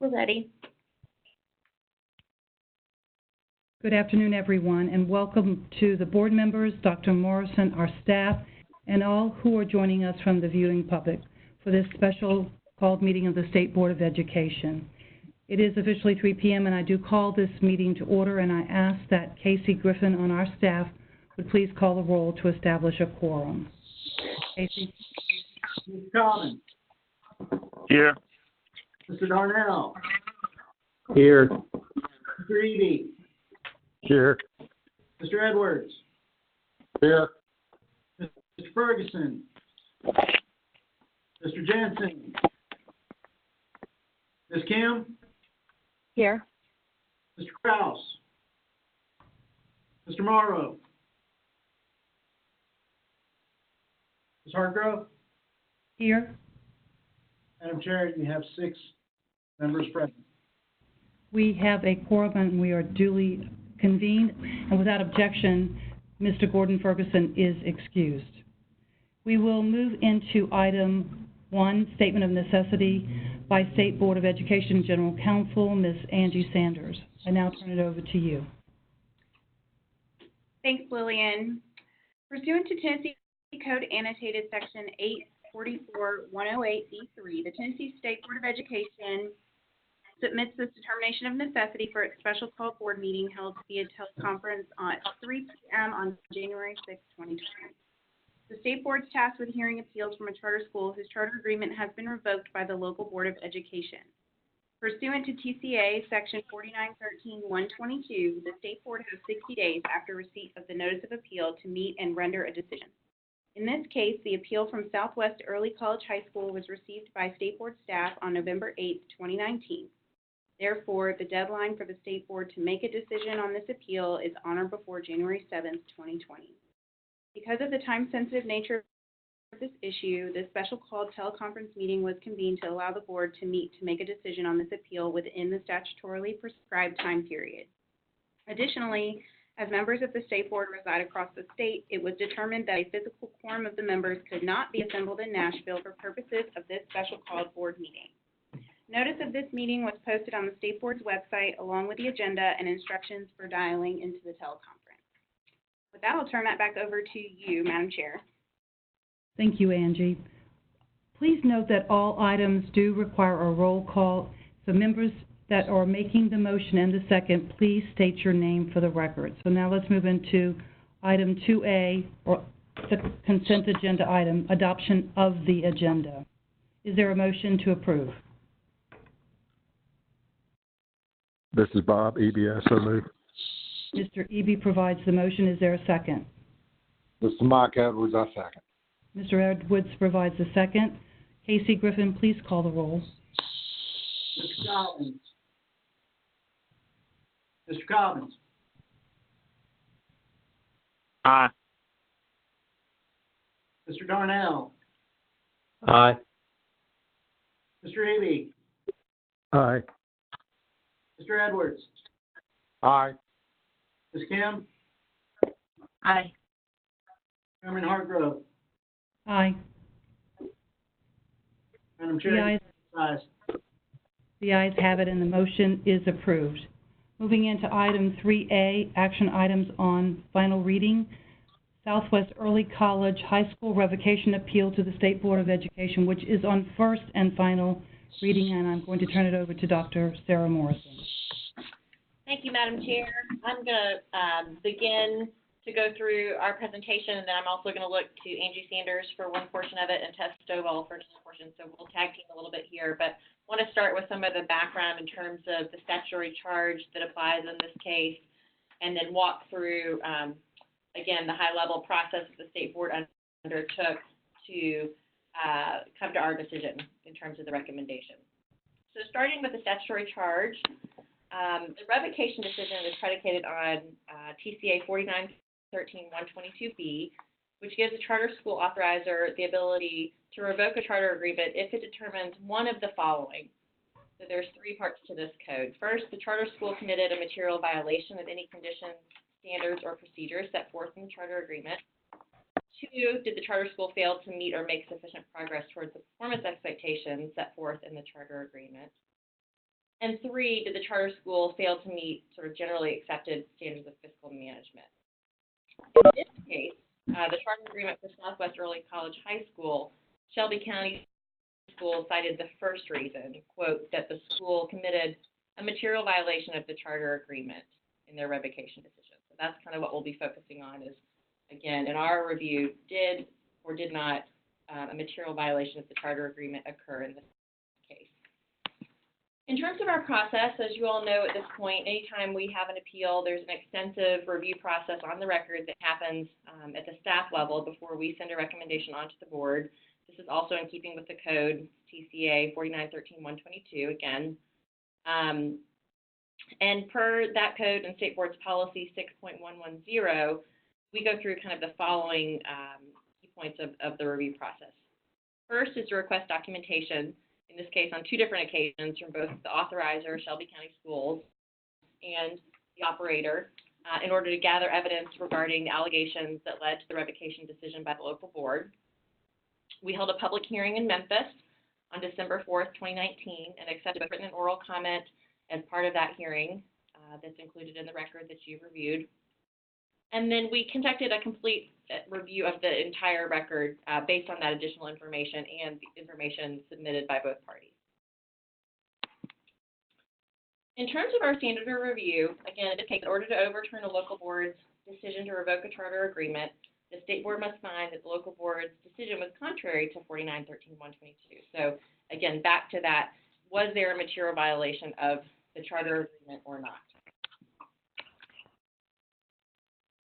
We're ready. Good afternoon, everyone, and welcome to the board members, Dr. Morrison, our staff, and all who are joining us from the viewing public for this special called meeting of the State Board of Education. It is officially 3 p.m., and I do call this meeting to order, and I ask that Casey Griffin on our staff would please call the roll to establish a quorum. Casey? Mr. Common. Here. Mr. Darnell. Here. Mr. Eby. Here. Mr. Edwards. Here. Mr. Ferguson. Mr. Jensen. Ms. Kim. Here. Mr. Kraus. Mr. Morrow. Ms. Hargrove. Here. Madam Chair, you have 6 members present. We have a quorum, and we are duly convened, and without objection, Mr. Gordon Ferguson is excused. We will move into item 1, Statement of Necessity by State Board of Education General Counsel, Ms. Angie Sanders. I now turn it over to you. Thanks, Lillian. Pursuant to Tennessee Code Annotated Section 844-108B3, the Tennessee State Board of Education submits this determination of necessity for its special call board meeting held via teleconference at 3 p.m. on January 6, 2020. The State Board is tasked with hearing appeals from a charter school whose charter agreement has been revoked by the local Board of Education. Pursuant to TCA Section 4913-122, the State Board has 60 days after receipt of the notice of appeal to meet and render a decision. In this case, the appeal from Southwest Early College High School was received by State Board staff on November 8, 2019. Therefore, the deadline for the State Board to make a decision on this appeal is on or before January 7, 2020. Because of the time-sensitive nature of this issue, the special called teleconference meeting was convened to allow the board to meet to make a decision on this appeal within the statutorily prescribed time period. Additionally, as members of the State Board reside across the state, it was determined that a physical quorum of the members could not be assembled in Nashville for purposes of this special called board meeting. Notice of this meeting was posted on the State Board's website along with the agenda and instructions for dialing into the teleconference. With that, I'll turn that back over to you, Madam Chair. Thank you, Angie. Please note that all items do require a roll call. So members that are making the motion and the second, please state your name for the record. So now let's move into item 2A, or the consent agenda item, adoption of the agenda. Is there a motion to approve? This is Bob, EBS, so moved. Mr. Eby provides the motion. Is there a second? This is Mike Edwards, I second. Mr. Edwards provides the second. Casey Griffin, please call the roll. Mr. Collins. Mr. Cobbins. Aye. Mr. Darnell. Aye. Mr. Eby. Aye. Mr. Edwards. Aye. Ms. Kim. Aye. Chairman Hargrove. Aye. Madam Chair. The ayes have it, and the motion is approved. Moving into item 3A, action items on final reading. Southwest Early College High School Revocation Appeal to the State Board of Education, which is on first and final reading, and I'm going to turn it over to Dr. Sarah Morrison. Thank you, Madam Chair. I'm going to begin to go through our presentation, and then I'm also going to look to Angie Sanders for one portion of it and Tess Stovall for another portion, so we'll tag team a little bit here. But I want to start with some of the background in terms of the statutory charge that applies in this case, and then walk through, again, the high-level process that the State Board undertook to come to our decision in terms of the recommendation. So starting with the statutory charge, the revocation decision is predicated on TCA 4913-122B, which gives a charter school authorizer the ability to revoke a charter agreement if it determines one of the following. So there's 3 parts to this code. First, the charter school committed a material violation of any conditions, standards, or procedures set forth in the charter agreement. 2, did the charter school fail to meet or make sufficient progress towards the performance expectations set forth in the charter agreement? And 3, did the charter school fail to meet sort of generally accepted standards of fiscal management? In this case, the charter agreement for Southwest Early College High School, Shelby County School cited the first reason, quote, that the school committed a material violation of the charter agreement in their revocation decision. So that's kind of what we'll be focusing on is, again, in our review, did or did not a material violation of the charter agreement occur in this case. In terms of our process, as you all know at this point, anytime we have an appeal, there's an extensive review process on the record that happens at the staff level before we send a recommendation onto the board. This is also in keeping with the code, TCA 4913-122, again. And per that code and State Board's policy 6.110, we go through kind of the following key points of the review process. First is to request documentation, in this case on 2 different occasions from both the authorizer, Shelby County Schools, and the operator, in order to gather evidence regarding the allegations that led to the revocation decision by the local board. We held a public hearing in Memphis on December 4th, 2019, and accepted a written and oral comment as part of that hearing that's included in the record that you've reviewed. And then we conducted a complete review of the entire record based on that additional information and the information submitted by both parties. In terms of our standard of review, again, in order to overturn a local board's decision to revoke a charter agreement, the state board must find that the local board's decision was contrary to 4913-122. So again, back to that, was there a material violation of the charter agreement or not?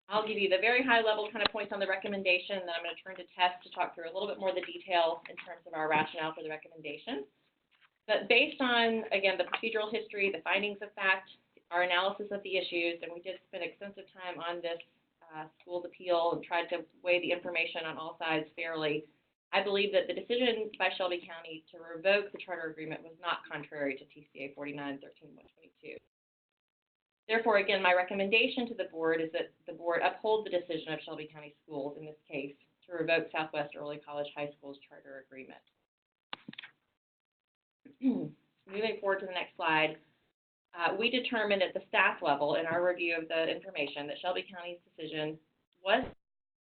I'll give you the very high level kind of points on the recommendation, and then I'm going to turn to Tess to talk through a little bit more of the detail in terms of our rationale for the recommendation. But based on, again, the procedural history, the findings of fact, our analysis of the issues, and we did spend extensive time on this school's appeal and tried to weigh the information on all sides fairly, I believe that the decision by Shelby County to revoke the charter agreement was not contrary to TCA 4913-122. Therefore, again, my recommendation to the board is that the board uphold the decision of Shelby County Schools, in this case, to revoke Southwest Early College High School's charter agreement. Moving forward to the next slide, we determined at the staff level in our review of the information that Shelby County's decision was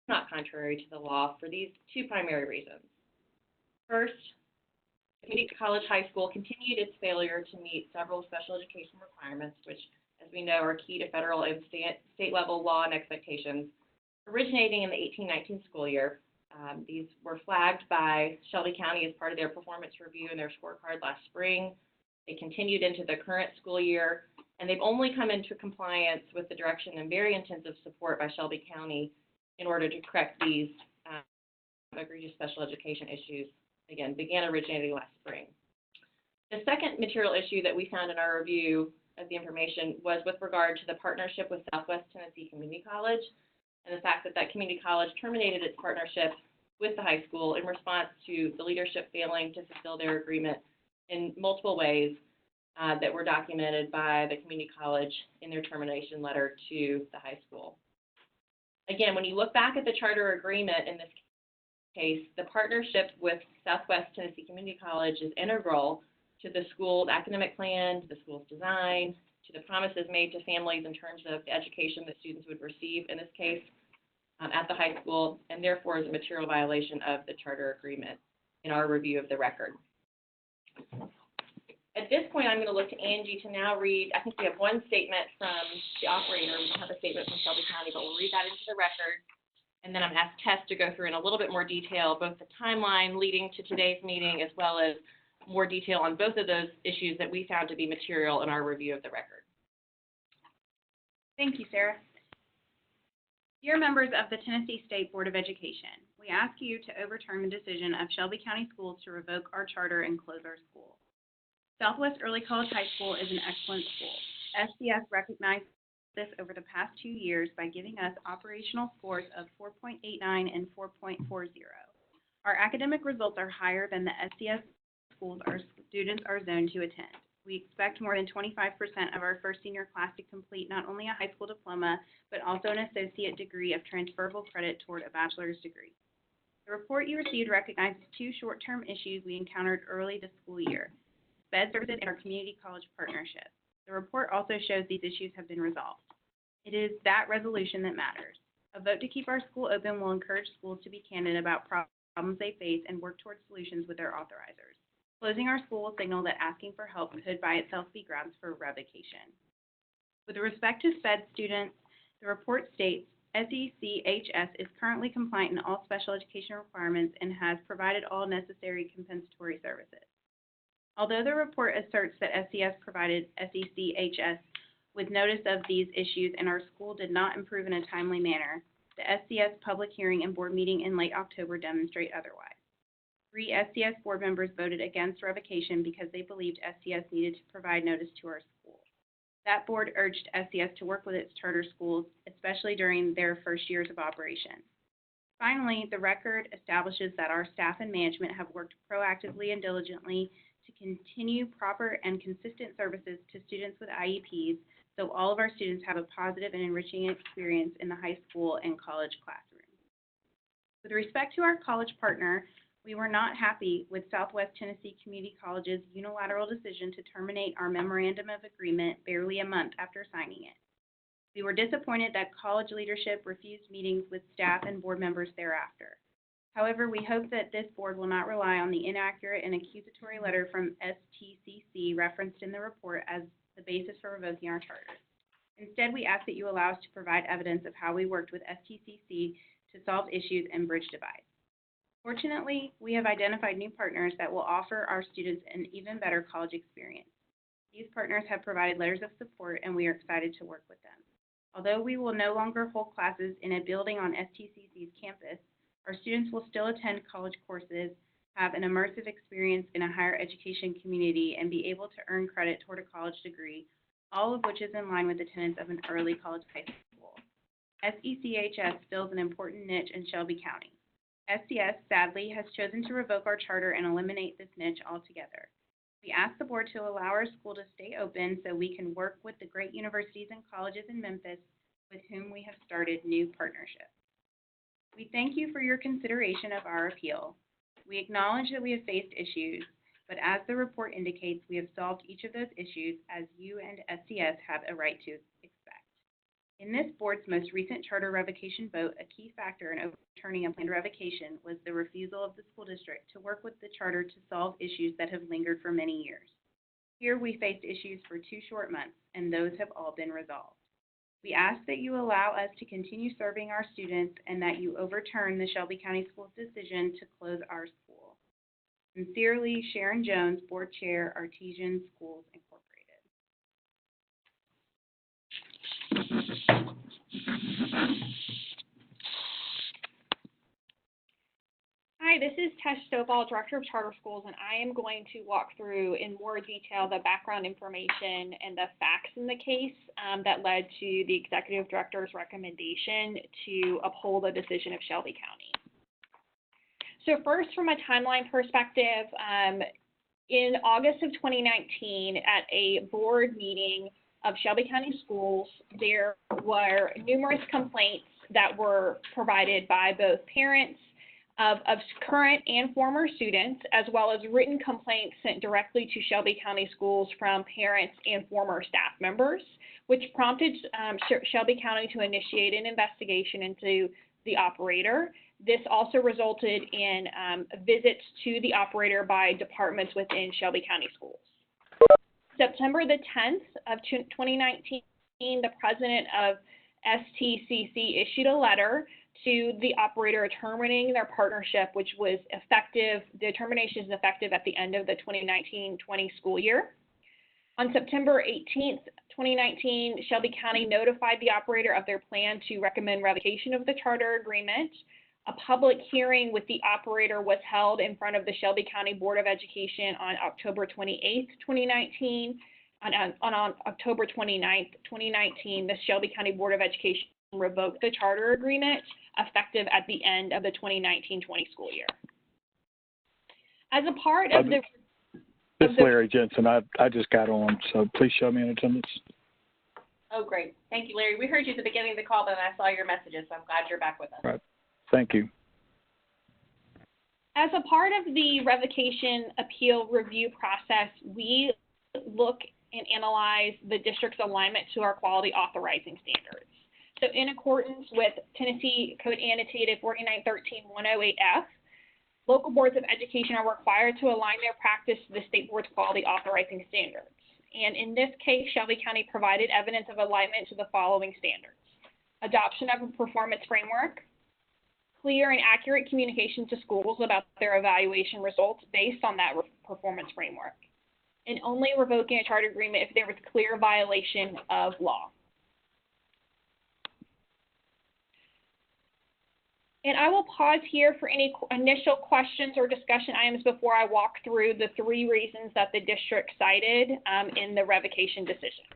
not contrary to the law for these 2 primary reasons. First, Community College High School continued its failure to meet several special education requirements, which, as we know, are key to federal and state level law and expectations, originating in the 18-19 school year. These were flagged by Shelby County as part of their performance review and their scorecard last spring. They continued into the current school year, and they've only come into compliance with the direction and very intensive support by Shelby County in order to correct these egregious special education issues, again, began originating last spring. The second material issue that we found in our review of the information was with regard to the partnership with Southwest Tennessee Community College and the fact that that community college terminated its partnership with the high school in response to the leadership failing to fulfill their agreement in multiple ways that were documented by the community college in their termination letter to the high school. Again, when you look back at the charter agreement in this case, the partnership with Southwest Tennessee Community College is integral to the school's academic plan, to the school's design, to the promises made to families in terms of the education that students would receive in this case at the high school, and therefore is a material violation of the charter agreement in our review of the record. At this point, I'm going to look to Angie to now read, I think we have one statement from the operator. We don't have a statement from Shelby County, but we'll read that into the record. And then I'm going to ask Tess to go through in a little bit more detail, both the timeline leading to today's meeting, as well as more detail on both of those issues that we found to be material in our review of the record. Thank you, Sarah. Dear members of the Tennessee State Board of Education, we ask you to overturn the decision of Shelby County Schools to revoke our charter and close our school. Southwest Early College High School is an excellent school. SDS recognized this over the past 2 years by giving us operational scores of 4.89 and 4.40. Our academic results are higher than the SDS schools our students are zoned to attend. We expect more than 25% of our first senior class to complete not only a high school diploma, but also an associate degree of transferable credit toward a bachelor's degree. The report you received recognizes 2 short-term issues we encountered early this school year. SPED services, and our community college partnership. The report also shows these issues have been resolved. It is that resolution that matters. A vote to keep our school open will encourage schools to be candid about problems they face and work towards solutions with their authorizers. Closing our school will signal that asking for help could by itself be grounds for revocation. With respect to SPED students, the report states SECHS is currently compliant in all special education requirements and has provided all necessary compensatory services. Although the report asserts that SES provided SECHS with notice of these issues and our school did not improve in a timely manner, the SCS public hearing and board meeting in late October demonstrate otherwise. 3 SCS board members voted against revocation because they believed SCS needed to provide notice to our school. That board urged SCS to work with its charter schools, especially during their first years of operation. Finally, the record establishes that our staff and management have worked proactively and diligently to continue proper and consistent services to students with IEPs, so all of our students have a positive and enriching experience in the high school and college classroom. With respect to our college partner, we were not happy with Southwest Tennessee Community College's unilateral decision to terminate our memorandum of agreement barely a month after signing it. We were disappointed that college leadership refused meetings with staff and board members thereafter. However, we hope that this board will not rely on the inaccurate and accusatory letter from STCC referenced in the report as the basis for revoking our charter. Instead, we ask that you allow us to provide evidence of how we worked with STCC to solve issues and bridge divides. Fortunately, we have identified new partners that will offer our students an even better college experience. These partners have provided letters of support, and we are excited to work with them. Although we will no longer hold classes in a building on STCC's campus, our students will still attend college courses, have an immersive experience in a higher education community, and be able to earn credit toward a college degree, all of which is in line with the tenets of an early college high school. SECHS fills an important niche in Shelby County. SCS, sadly, has chosen to revoke our charter and eliminate this niche altogether. We ask the board to allow our school to stay open so we can work with the great universities and colleges in Memphis with whom we have started new partnerships. We thank you for your consideration of our appeal. We acknowledge that we have faced issues, but as the report indicates, we have solved each of those issues as you and SCS have a right to expect. In this board's most recent charter revocation vote, a key factor in overturning a planned revocation was the refusal of the school district to work with the charter to solve issues that have lingered for many years. Here we faced issues for 2 short months, and those have all been resolved. We ask that you allow us to continue serving our students and that you overturn the Shelby County Schools' decision to close our school. Sincerely, Sharon Jones, Board Chair, Artesian Schools, Incorporated. Hi, this is Tess Stovall, Director of Charter Schools, and I am going to walk through in more detail the background information and the facts in the case that led to the Executive Director's recommendation to uphold the decision of Shelby County. So first, from a timeline perspective, in August of 2019, at a board meeting of Shelby County Schools, there were numerous complaints that were provided by both parents of current and former students, as well as written complaints sent directly to Shelby County Schools from parents and former staff members, which prompted Shelby County to initiate an investigation into the operator. This also resulted in visits to the operator by departments within Shelby County Schools. September the 10th of 2019, the president of STCC issued a letter to the operator terminating their partnership, which was effective, the termination is effective at the end of the 2019-20 school year. On September 18th, 2019, Shelby County notified the operator of their plan to recommend revocation of the charter agreement. A public hearing with the operator was held in front of the Shelby County Board of Education on October 28th, 2019. On October 29th, 2019, the Shelby County Board of Education revoked the charter agreement effective at the end of the 2019-20 school year. As a part of the... This is Larry Jensen. I just got on, so please show me in attendance. Oh, great. Thank you, Larry. We heard you at the beginning of the call, but I saw your messages, so I'm glad you're back with us. Right. Thank you. As a part of the revocation appeal review process, we look and analyze the district's alignment to our quality authorizing standards. So in accordance with Tennessee Code Annotated 4913-108F, local boards of education are required to align their practice to the state board's quality authorizing standards. And in this case, Shelby County provided evidence of alignment to the following standards: adoption of a performance framework, clear and accurate communication to schools about their evaluation results based on that performance framework, and only revoking a charter agreement if there was clear violation of law. And I will pause here for any initial questions or discussion items before I walk through the 3 reasons that the district cited in the revocation decision.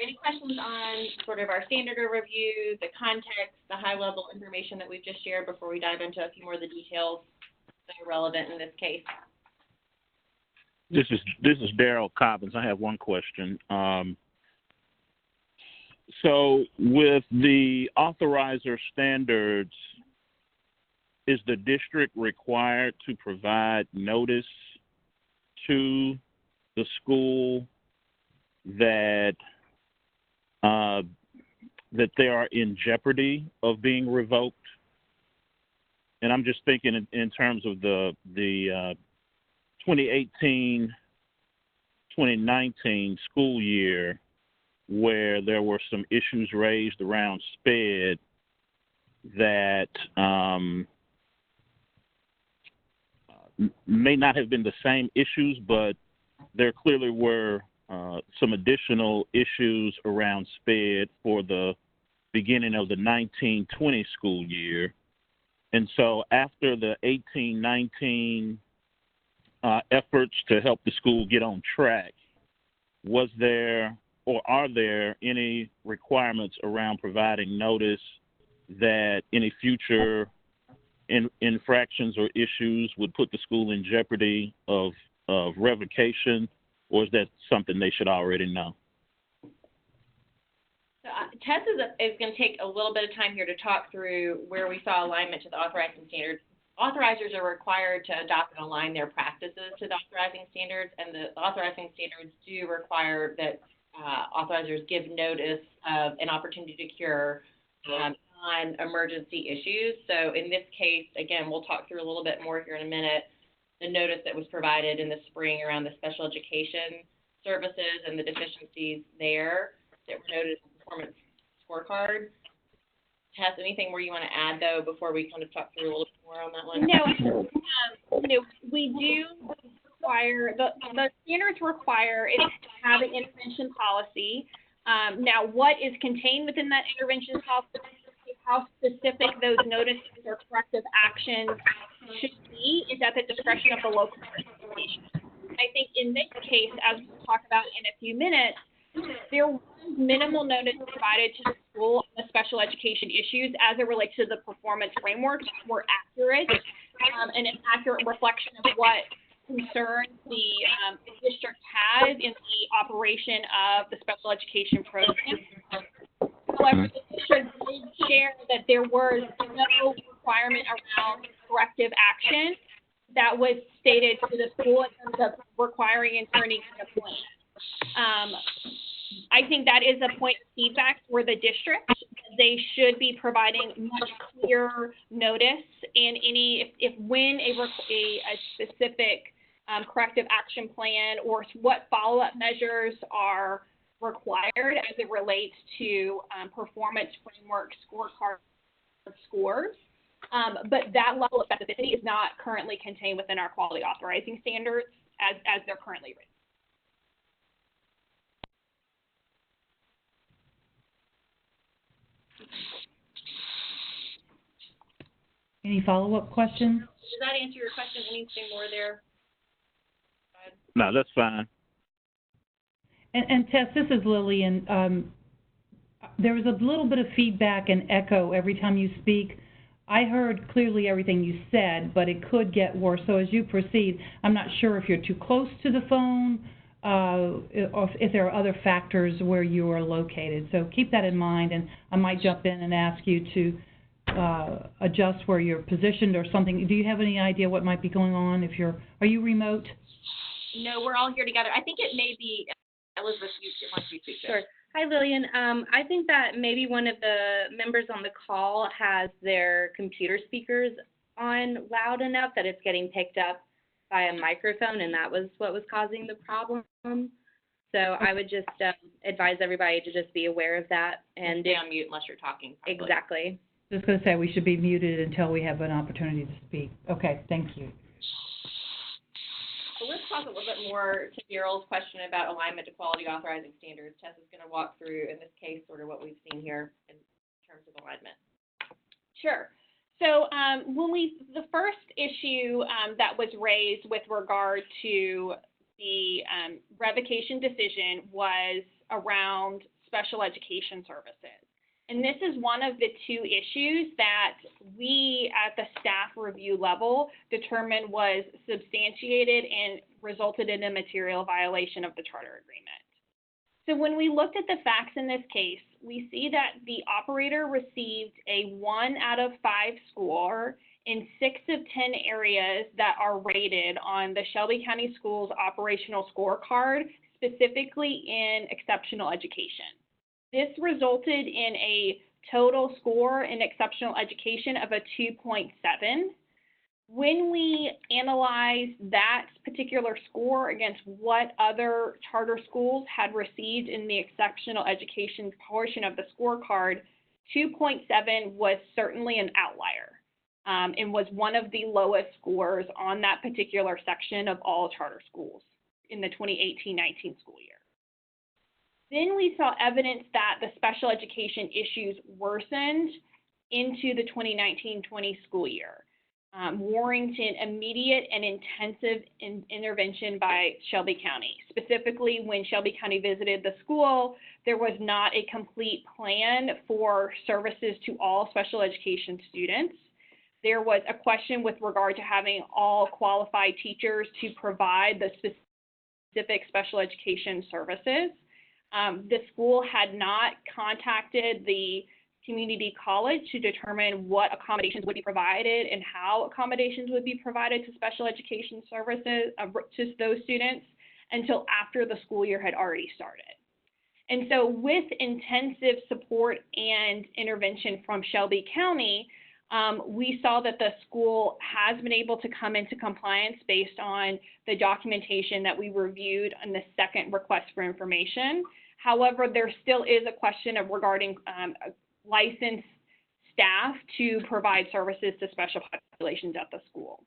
Any questions on sort of our standard of review, the context, the high-level information that we've just shared before we dive into a few more of the details that are relevant in this case? This is Darrell Cobbins. I have one question. So with the authorizer standards, is the district required to provide notice to the school that that they are in jeopardy of being revoked? And I'm just thinking in terms of the 2018-2019 school year, where there were some issues raised around SPED that may not have been the same issues, but there clearly were some additional issues around SPED for the beginning of the 19-20 school year. And so after the 18-19 efforts to help the school get on track, was there or are there any requirements around providing notice that any future infractions or issues would put the school in jeopardy of revocation, or is that something they should already know? So Tess is going to take a little bit of time here to talk through where we saw alignment to the authorizing standards. Authorizers are required to adopt and align their practices to the authorizing standards, and the authorizing standards do require that authorizers give notice of an opportunity to cure non-emergency issues. So in this case, again, we'll talk through a little bit more here in a minute, the notice that was provided in the spring around the special education services and the deficiencies there that were noted in the performance scorecard. Tess, anything more you want to add, though, before we kind of talk through a little bit more on that one? No, we do require, the standards require it to have an intervention policy. Now, what is contained within that intervention policy, how specific those notices or corrective actions should be, is at the discretion of the local organization. I think in this case, as we'll talk about in a few minutes, there was minimal notice provided to the school on the special education issues as it relates to the performance frameworks were accurate, and an accurate reflection of what concerns the district has in the operation of the special education program. However, the district did share that there was no requirement around corrective action that was stated to the school in terms of requiring and turning in a plan. I think that is a point of feedback for the district. They should be providing much clearer notice and when a specific corrective action plan or what follow-up measures are required as it relates to performance framework scorecard scores. But that level of specificity is not currently contained within our quality authorizing standards as they're currently written. Any follow-up questions? Does that answer your question? Anything more there? No, that's fine. And Tess, this is Lillian. There was a little bit of feedback and echo every time you speak. I heard clearly everything you said, but it could get worse. So as you proceed, I'm not sure if you're too close to the phone or if there are other factors where you are located. So keep that in mind, and I might jump in and ask you to adjust where you're positioned or something. Do you have any idea what might be going on? Are you remote? No, we're all here together. I think it may be Elizabeth. Once you speak. Sure. Hi, Lillian. I think that maybe one of the members on the call has their computer speakers on loud enough that it's getting picked up by a microphone, and that was what was causing the problem. So I would just advise everybody to just be aware of that and stay on mute unless you're talking. Probably. Exactly. Just going to say we should be muted until we have an opportunity to speak. Okay, thank you. So let's talk a little bit more to Daryl's question about alignment to quality authorizing standards. Tess is going to walk through, in this case, sort of what we've seen here in terms of alignment. Sure. So the first issue that was raised with regard to the revocation decision was around special education services. And this is one of the two issues that we at the staff review level determined was substantiated and resulted in a material violation of the charter agreement. So when we looked at the facts in this case, we see that the operator received a 1 out of 5 score in 6 of 10 areas that are rated on the Shelby County Schools operational scorecard, specifically in exceptional education. This resulted in a total score in exceptional education of a 2.7. When we analyze that particular score against what other charter schools had received in the exceptional education portion of the scorecard, 2.7 was certainly an outlier and was one of the lowest scores on that particular section of all charter schools in the 2018-19 school year. Then we saw evidence that the special education issues worsened into the 2019-20 school year, warranting immediate and intensive intervention by Shelby County. Specifically, when Shelby County visited the school, there was not a complete plan for services to all special education students. There was a question with regard to having all qualified teachers to provide the specific special education services. The school had not contacted the community college to determine what accommodations would be provided and how accommodations would be provided to special education services to those students until after the school year had already started. And so with intensive support and intervention from Shelby County, we saw that the school has been able to come into compliance based on the documentation that we reviewed on the second request for information. However, there still is a question of regarding licensed staff to provide services to special populations at the school.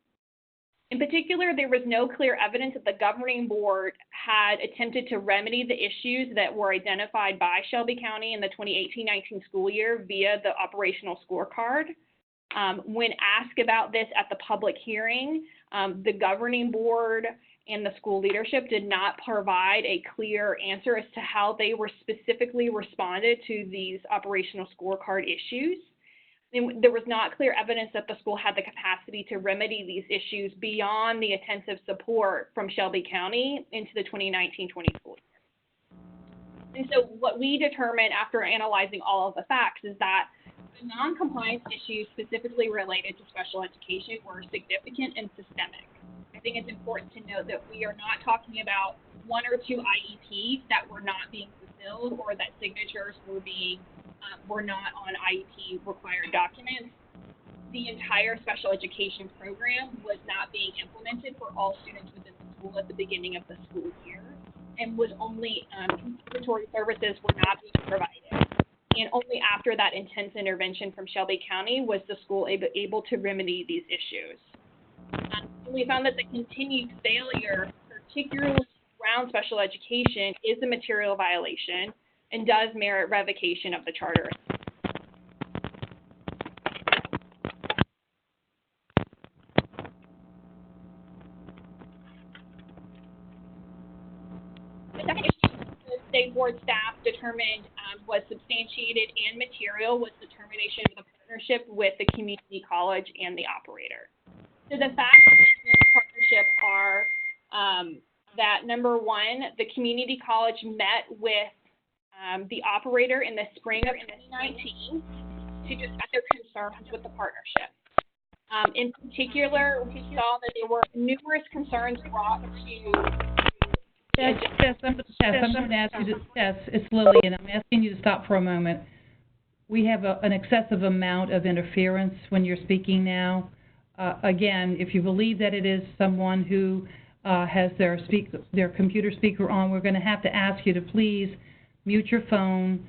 In particular, there was no clear evidence that the governing board had attempted to remedy the issues that were identified by Shelby County in the 2018-19 school year via the operational scorecard. When asked about this at the public hearing, the governing board and the school leadership did not provide a clear answer as to how they were specifically responded to these operational scorecard issues. There was not clear evidence that the school had the capacity to remedy these issues beyond the intensive support from Shelby County into the 2019-20 school year. And so what we determined after analyzing all of the facts is that the non-compliance issues specifically related to special education were significant and systemic. I think it's important to note that we are not talking about 1 or 2 IEPs that were not being fulfilled or that signatures were not on IEP required documents. The entire special education program was not being implemented for all students within the school at the beginning of the school year, and was only compensatory services were not being provided. And only after that intense intervention from Shelby County was the school able to remedy these issues. We found that the continued failure, particularly around special education, is a material violation and does merit revocation of the charter. The second issue the state board staff determined was substantiated and material was the termination of the partnership with the community college and the operator. So the facts of this partnership are that, number one, the community college met with the operator in the spring of 2019 to discuss their concerns with the partnership. In particular, we saw that there were numerous concerns brought to Tess, I'm going to ask you to, Tess, it's Lillian. I'm asking you to stop for a moment. We have an excessive amount of interference when you're speaking now. Again, if you believe that it is someone who has their computer speaker on, we're going to have to ask you to please mute your phone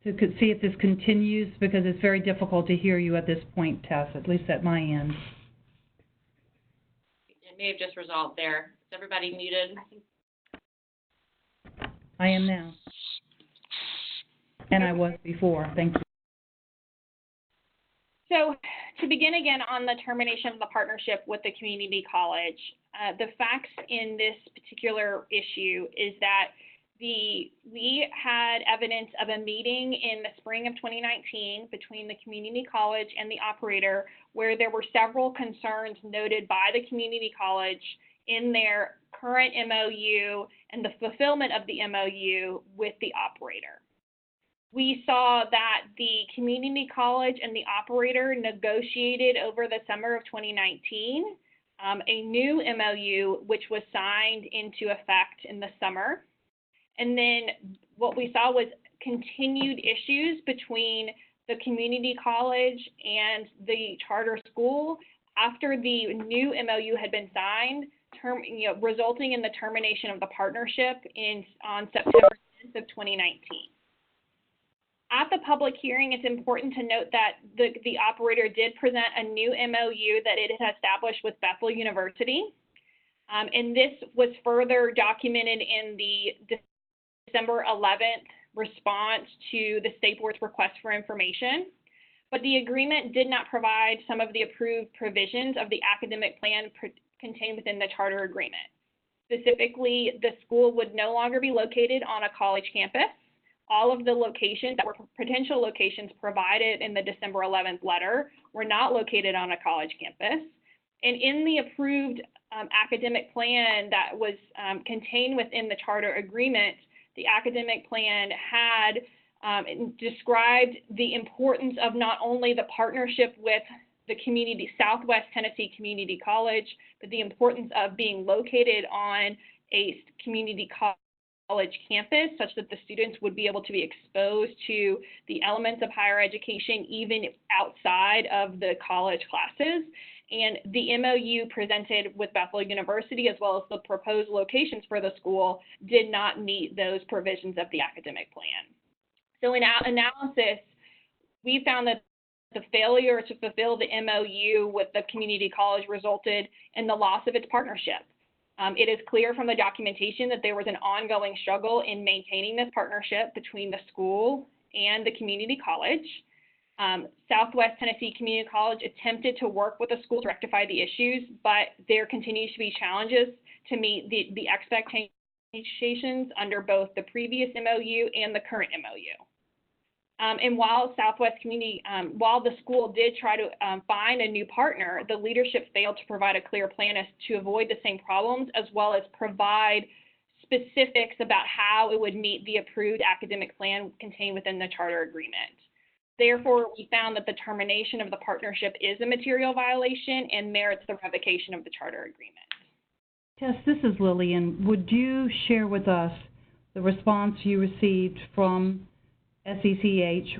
to see if this continues, because it's very difficult to hear you at this point, Tess, at least at my end. It may have just resolved there. Is everybody muted? I am now. And I was before. Thank you. So to begin again on the termination of the partnership with the community college, the facts in this particular issue is that we had evidence of a meeting in the spring of 2019 between the community college and the operator, where there were several concerns noted by the community college in their current MOU and the fulfillment of the MOU with the operator. We saw that the community college and the operator negotiated over the summer of 2019 a new MOU, which was signed into effect in the summer. And then what we saw was continued issues between the community college and the charter school after the new MOU had been signed, resulting in the termination of the partnership on September 10th of 2019. At the public hearing, it's important to note that the operator did present a new MOU that it had established with Bethel University. And this was further documented in the December 11th response to the State Board's request for information. But the agreement did not provide some of the approved provisions of the academic plan contained within the charter agreement. Specifically, the school would no longer be located on a college campus. All of the locations that were potential locations provided in the December 11th letter were not located on a college campus. And in the approved academic plan that was contained within the charter agreement, the academic plan had described the importance of not only the partnership with the Southwest Tennessee Community College, but the importance of being located on a community college campus such that the students would be able to be exposed to the elements of higher education even outside of the college classes. And the MOU presented with Bethel University, as well as the proposed locations for the school, did not meet those provisions of the academic plan. So in our analysis, we found that the failure to fulfill the MOU with the community college resulted in the loss of its partnership. It is clear from the documentation that there was an ongoing struggle in maintaining this partnership between the school and the community college. Southwest Tennessee Community College attempted to work with the school to rectify the issues, but there continues to be challenges to meet the expectations under both the previous MOU and the current MOU. And while while the school did try to find a new partner, the leadership failed to provide a clear plan as to avoid the same problems, as well as provide specifics about how it would meet the approved academic plan contained within the charter agreement. Therefore, we found that the termination of the partnership is a material violation and merits the revocation of the charter agreement. Tess, this is Lillian. Would you share with us the response you received from SECH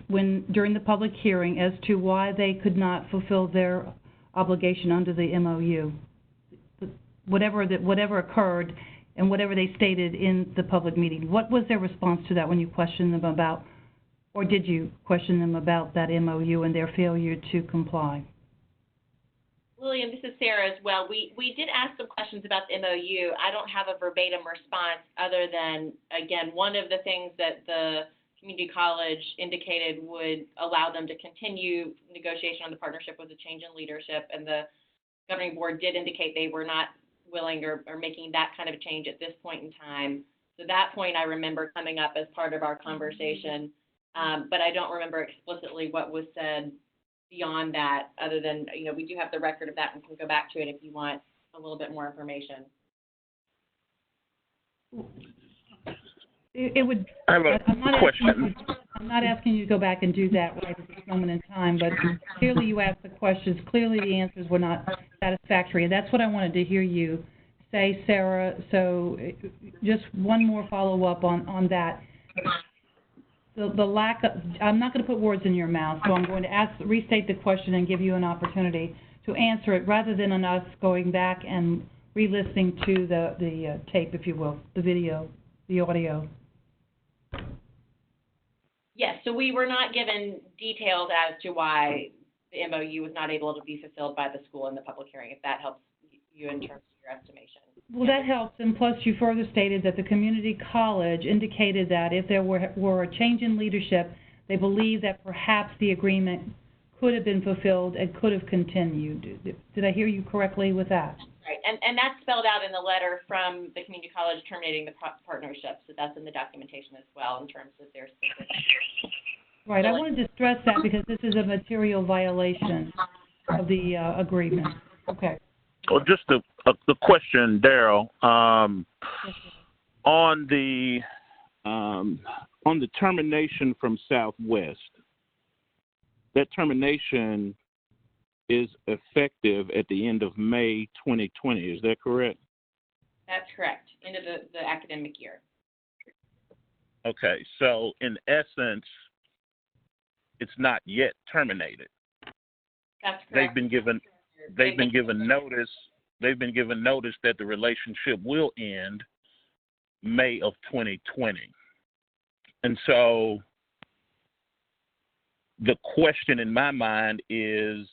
during the public hearing as to why they could not fulfill their obligation under the MOU? Whatever occurred and whatever they stated in the public meeting, what was their response to that when you questioned them about, or did you question them about that MOU and their failure to comply? Lillian, this is Sarah as well. We did ask some questions about the MOU. I don't have a verbatim response other than, again, one of the things that the community college indicated would allow them to continue negotiation on the partnership was a change in leadership, and the governing board did indicate they were not willing or making that kind of a change at this point in time. So that point I remember coming up as part of our conversation, but I don't remember explicitly what was said beyond that, other than, we do have the record of that and can go back to it if you want a little bit more information. It would. I have a question. I'm not asking you to go back and do that right at this moment in time, but clearly you asked the questions. Clearly the answers were not satisfactory, and that's what I wanted to hear you say, Sarah. So just one more follow-up on that. The lack of, I'm not going to put words in your mouth, so I'm going to restate the question and give you an opportunity to answer it rather than on us going back and re-listening to the tape, if you will, the video, the audio. Yes, so we were not given details as to why the MOU was not able to be fulfilled by the school in the public hearing, if that helps you in terms of your estimation. Well, that helps, and plus you further stated that the community college indicated that if there were a change in leadership, they believe that perhaps the agreement could have been fulfilled and could have continued. Did I hear you correctly with that? Right, and that's spelled out in the letter from the community college terminating the partnership, so that's in the documentation as well in terms of their specific. Right, I wanted to stress that because this is a material violation of the agreement. Okay. Well, just the question, Daryl, on the termination from Southwest. That termination is effective at the end of May 2020. Is that correct? That's correct. End of the academic year. Okay, so in essence, it's not yet terminated. That's correct. They've been given notice. They've been given notice that the relationship will end May of 2020. And so the question in my mind is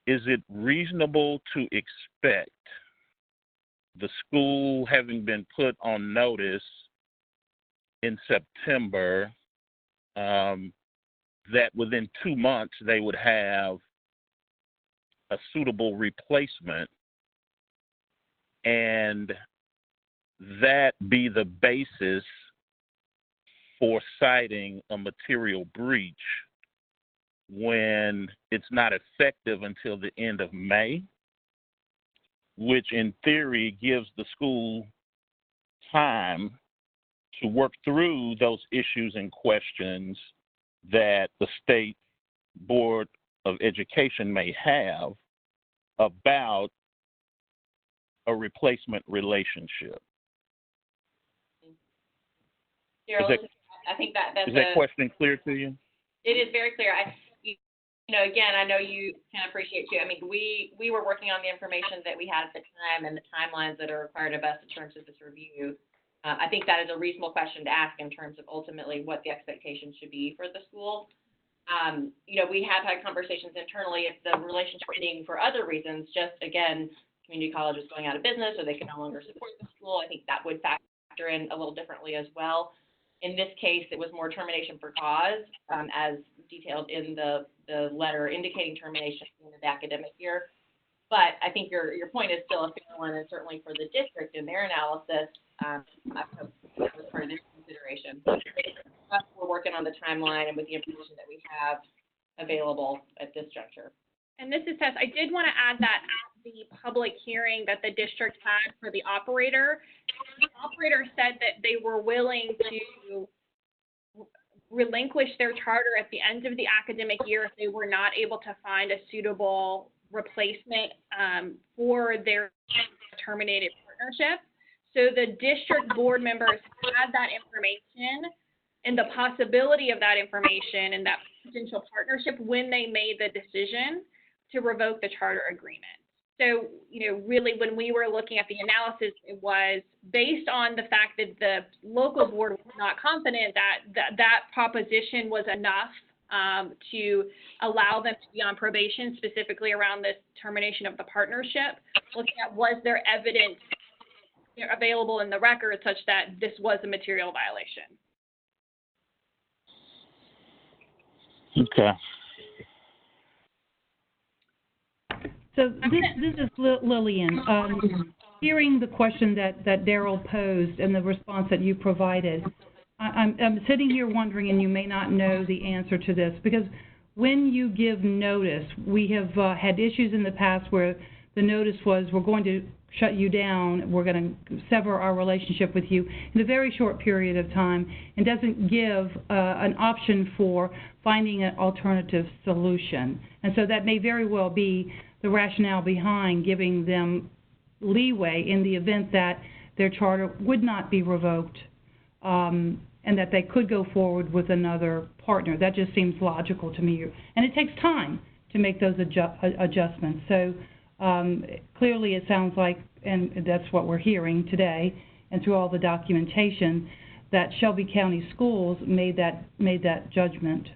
it reasonable to expect the school, having been put on notice in September, that within 2 months they would have a suitable replacement, and that be the basis for citing a material breach when it's not effective until the end of May, which in theory gives the school time to work through those issues and questions that the State Board of Education may have about a replacement relationship. Daryl, I think that's is that question clear to you? It is very clear. Again, I know you can appreciate too. I mean, we were working on the information that we had at the time and the timelines that are required of us in terms of this review. I think that is a reasonable question to ask in terms of ultimately what the expectation should be for the school. We have had conversations internally if the relationship ending for other reasons, just again, community college is going out of business or they can no longer support the school. I think that would factor in a little differently as well. In this case, it was more termination for cause, as detailed in the letter indicating termination in the academic year. But I think your point is still a fair one, and certainly for the district in their analysis, that was part of their consideration. We're working on the timeline and with the information that we have available at this juncture. And this is Tess. I did want to add that at the public hearing that the district had for the operator said that they were willing to relinquish their charter at the end of the academic year if they were not able to find a suitable replacement for their terminated partnership. So the district board members had that information and the possibility of that information and that potential partnership when they made the decision to revoke the charter agreement. So, really when we were looking at the analysis, it was based on the fact that the local board was not confident that proposition was enough to allow them to be on probation, specifically around this termination of the partnership, looking at was there evidence available in the record such that this was a material violation. Okay. So this is Lillian. Hearing the question that Daryl posed and the response that you provided, I'm sitting here wondering, and you may not know the answer to this, because when you give notice, we have had issues in the past where the notice was we're going to shut you down, we're going to sever our relationship with you in a very short period of time, and doesn't give an option for finding an alternative solution. And so that may very well be the rationale behind giving them leeway in the event that their charter would not be revoked, and that they could go forward with another partner. That just seems logical to me. And it takes time to make those adjustments. So clearly it sounds like, and that's what we're hearing today, and through all the documentation, that Shelby County Schools made that judgment,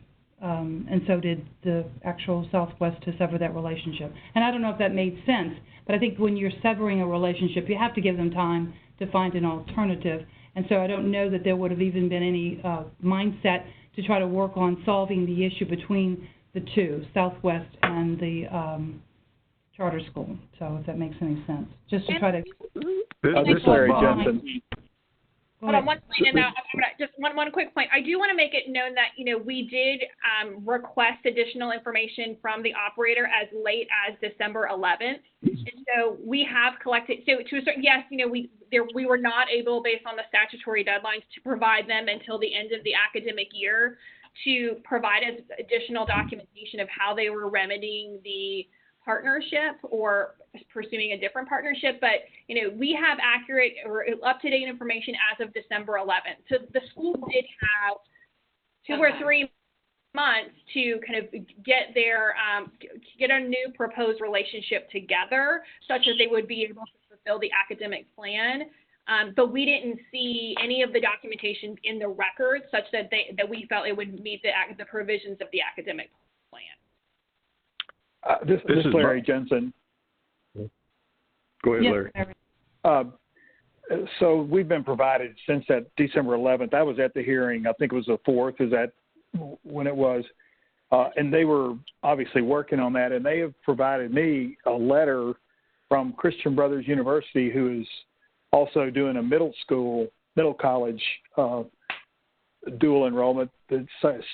and so did the actual Southwest, to sever that relationship. And I don't know if that made sense, but I think when you're severing a relationship, you have to give them time to find an alternative. And so I don't know that there would have even been any mindset to try to work on solving the issue between the two, Southwest and the charter school. So if that makes any sense, just to try to. This is Larry Jensen. Hold on one point, and now just one quick point. I do want to make it known that, you know, we did request additional information from the operator as late as December 11th, and so we have collected. So to a certain, yes, you know, we were not able, based on the statutory deadlines, to provide them until the end of the academic year to provide us additional documentation of how they were remedying the partnership or pursuing a different partnership, but, you know, we have accurate or up-to-date information as of December 11th. So the school did have 2 or 3 months to kind of get their get a new proposed relationship together, such that they would be able to fulfill the academic plan. But we didn't see any of the documentation in the records such that we felt it would meet the provisions of the academic plan. This is Larry Jensen. Go ahead, Yes, Larry. So we've been provided since that December 11th. I was at the hearing. I think it was the 4th. Is that when it was? And they were obviously working on that. And they have provided me a letter from Christian Brothers University, who is also doing a middle college dual enrollment, the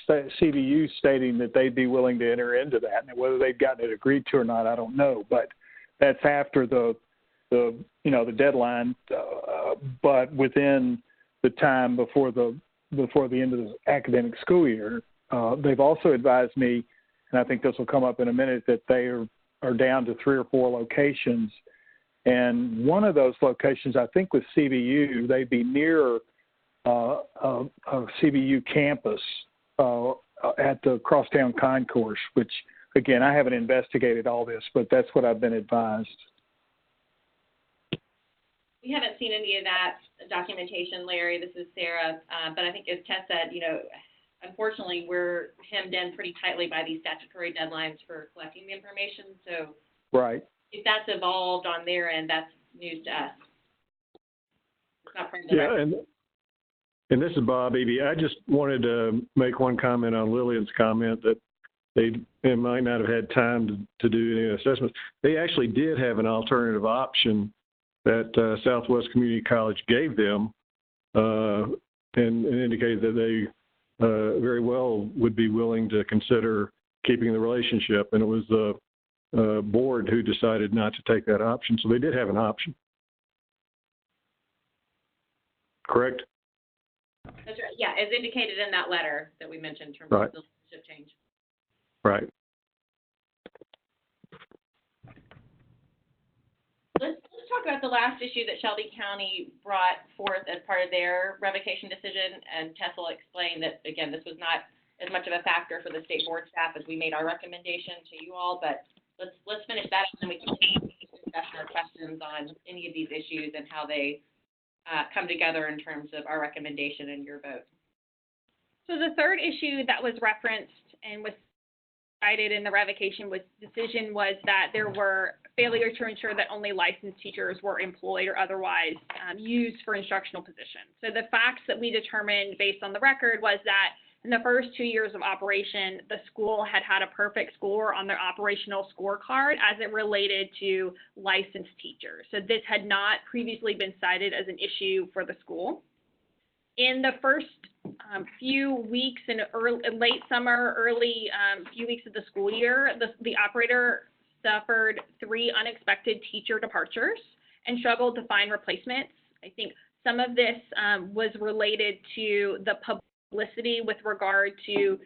CBU stating that they'd be willing to enter into that. And whether they've gotten it agreed to or not, I don't know. But that's after the deadline, but within the time before the end of the academic school year. They've also advised me, and I think this will come up in a minute, that they are down to 3 or 4 locations. And one of those locations, I think, with CBU, they'd be near a CBU campus at the Crosstown Concourse, which, again, I haven't investigated all this, but that's what I've been advised. We haven't seen any of that documentation, Larry. This is Sarah. But I think, as Tess said, you know, unfortunately, we're hemmed in pretty tightly by these statutory deadlines for collecting the information. So right. If that's evolved on their end, that's news to us. It's not part of the record. And this is Bob Eby. I just wanted to make one comment on Lillian's comment that they might not have had time to do any assessments. They actually did have an alternative option that Southwest Community College gave them, and indicated that they very well would be willing to consider keeping the relationship. And it was the board who decided not to take that option. So they did have an option. Correct? That's right. Yeah, as indicated in that letter that we mentioned in terms right. of the relationship change. Right. Let's talk about the last issue that Shelby County brought forth as part of their revocation decision, and Tess will explain that, again, this was not as much of a factor for the state board staff as we made our recommendation to you all, but let's finish that, and then we can discuss our questions on any of these issues and how they come together in terms of our recommendation and your vote. So the third issue that was referenced and was cited in the revocation decision was that there were failure to ensure that only licensed teachers were employed or otherwise used for instructional positions. So the facts that we determined based on the record was that in the first 2 years of operation, the school had had a perfect score on their operational scorecard as it related to licensed teachers. So this had not previously been cited as an issue for the school. In the first few weeks in late summer, early few weeks of the school year, the operator suffered 3 unexpected teacher departures, and struggled to find replacements. I think some of this was related to the publicity with regard to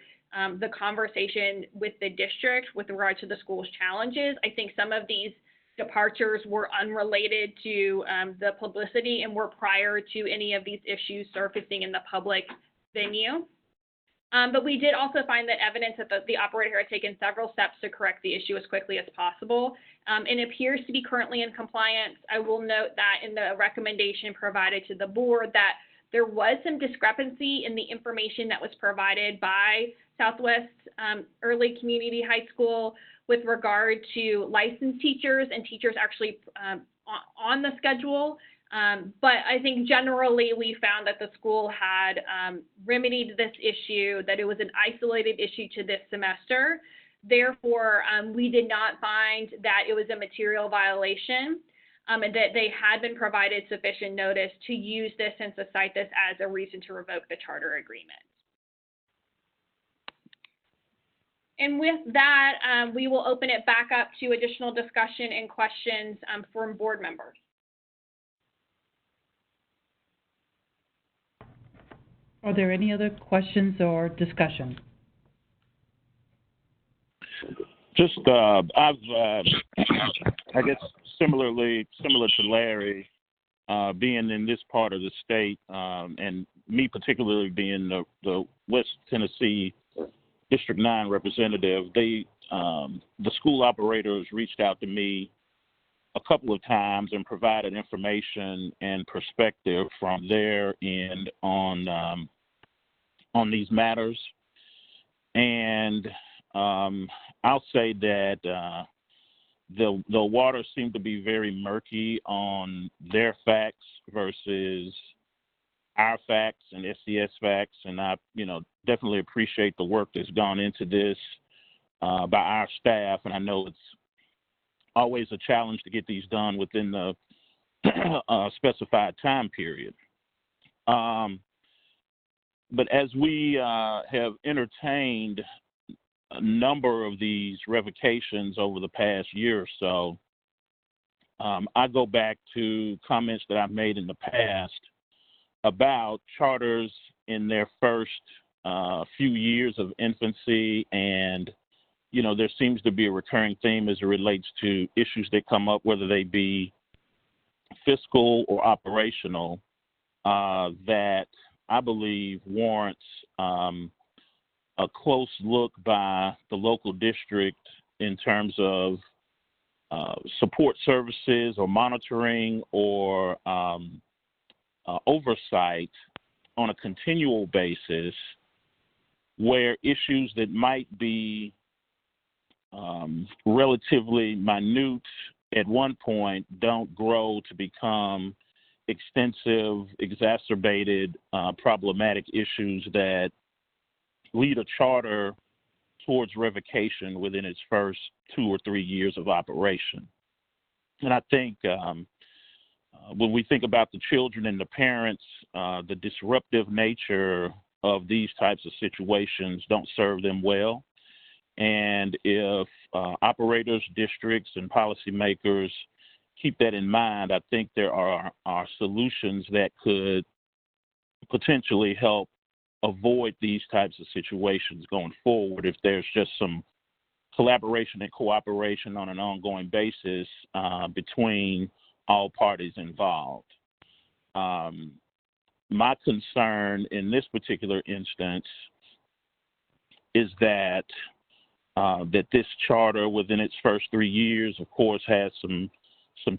the conversation with the district with regard to the school's challenges. I think some of these departures were unrelated to the publicity and were prior to any of these issues surfacing in the public venue. But we did also find that evidence that the operator had taken several steps to correct the issue as quickly as possible. It appears to be currently in compliance. I will note that in the recommendation provided to the board that there was some discrepancy in the information that was provided by Southwest Early Community High School with regard to licensed teachers and teachers actually on the schedule. But I think generally we found that the school had remedied this issue, that it was an isolated issue to this semester. Therefore, we did not find that it was a material violation and that they had been provided sufficient notice to use this and to cite this as a reason to revoke the charter agreement. And with that, we will open it back up to additional discussion and questions from board members. Are there any other questions or discussion? Just, I guess similar to Larry, being in this part of the state, and me particularly being the West Tennessee District 9 representative, the school operators reached out to me a couple of times and provided information and perspective from their end on these matters. And I'll say that the waters seem to be very murky on their facts versus our facts and SCS facts, and I, definitely appreciate the work that's gone into this by our staff, and I know it's always a challenge to get these done within the specified time period. But as we have entertained a number of these revocations over the past year or so, I go back to comments that I've made in the past about charters in their first few years of infancy, and there seems to be a recurring theme as it relates to issues that come up, whether they be fiscal or operational, that I believe warrants a close look by the local district in terms of support services or monitoring or oversight on a continual basis, where issues that might be relatively minute at one point don't grow to become extensive, exacerbated, problematic issues that lead a charter towards revocation within its first 2 or 3 years of operation. And I think when we think about the children and the parents, the disruptive nature of these types of situations don't serve them well. And if operators, districts, and policymakers keep that in mind, I think there are solutions that could potentially help avoid these types of situations going forward if there's just some collaboration and cooperation on an ongoing basis between all parties involved. My concern in this particular instance is that this charter within its first 3 years, of course, has some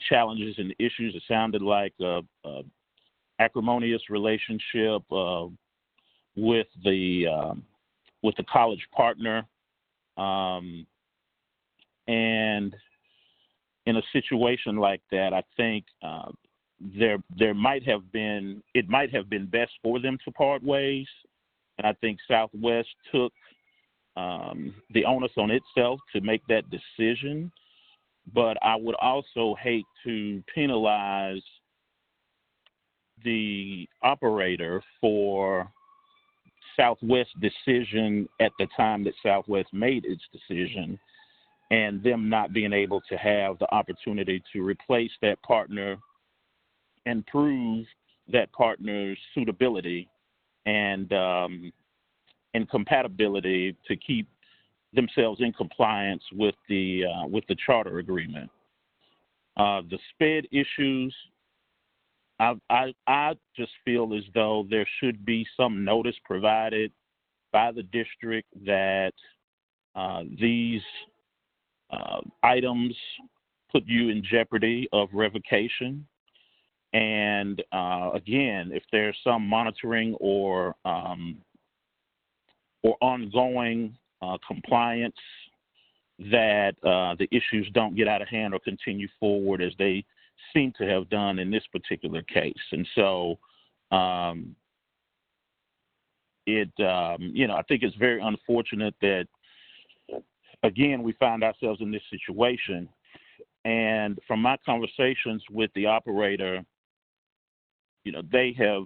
challenges and issues. It sounded like a acrimonious relationship with the college partner, and in a situation like that, I think it might have been best for them to part ways, and I think Southwest took the onus on itself to make that decision. But I would also hate to penalize the operator for Southwest's decision at the time that Southwest made its decision, and them not being able to have the opportunity to replace that partner and prove that partner's suitability and compatibility to keep themselves in compliance with the charter agreement. The SPED issues, I just feel as though there should be some notice provided by the district that these items put you in jeopardy of revocation. And again, if there's some monitoring or ongoing compliance, that the issues don't get out of hand or continue forward as they seem to have done in this particular case. And so, I think it's very unfortunate that, again, we find ourselves in this situation. And from my conversations with the operator, they have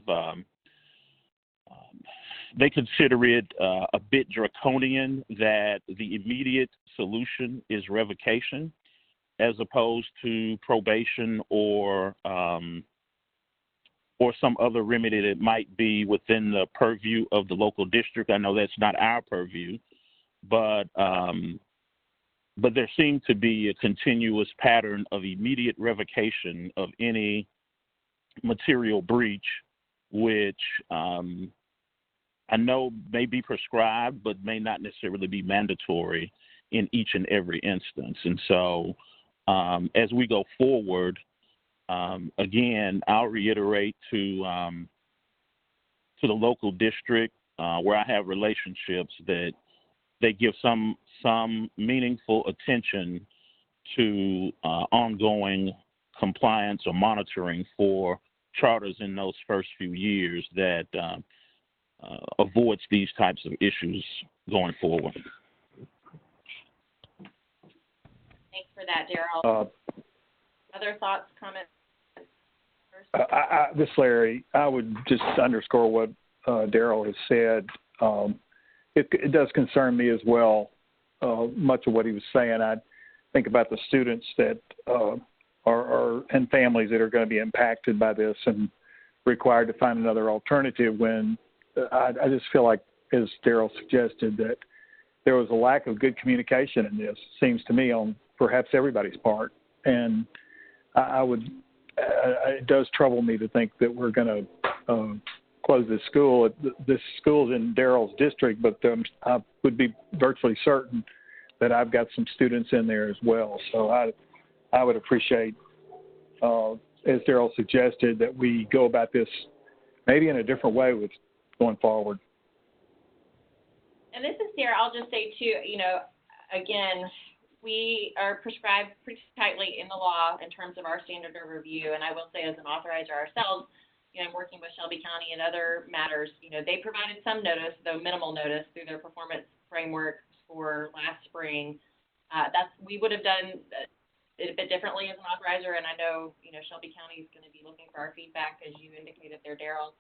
they consider it a bit draconian that the immediate solution is revocation as opposed to probation or some other remedy that might be within the purview of the local district. I know that's not our purview, but there seemed to be a continuous pattern of immediate revocation of any material breach, which I know may be prescribed, but may not necessarily be mandatory in each and every instance. And so as we go forward, again, I'll reiterate to the local district where I have relationships that they give some meaningful attention to ongoing compliance or monitoring for charters in those first few years that avoids these types of issues going forward. Thanks for that, Daryl. Other thoughts, comments? This is Larry. I would just underscore what Daryl has said. It does concern me as well, much of what he was saying. I think about the students that are and families that are going to be impacted by this and required to find another alternative when I just feel like, as Daryl suggested, that there was a lack of good communication in this, seems to me, on perhaps everybody's part. And it does trouble me to think that we're going to close this school. This school's in Daryl's district, but I would be virtually certain that I've got some students in there as well. So I would appreciate, as Daryl suggested, that we go about this maybe in a different way with going forward. And this is Sarah. I'll just say too, again, we are prescribed pretty tightly in the law in terms of our standard of review. And I will say, as an authorizer ourselves, I'm working with Shelby County and other matters. They provided some notice, though minimal notice, through their performance framework for last spring. We would have done it a bit differently as an authorizer, and I know, Shelby County is going to be looking for our feedback, as you indicated there, Daryl.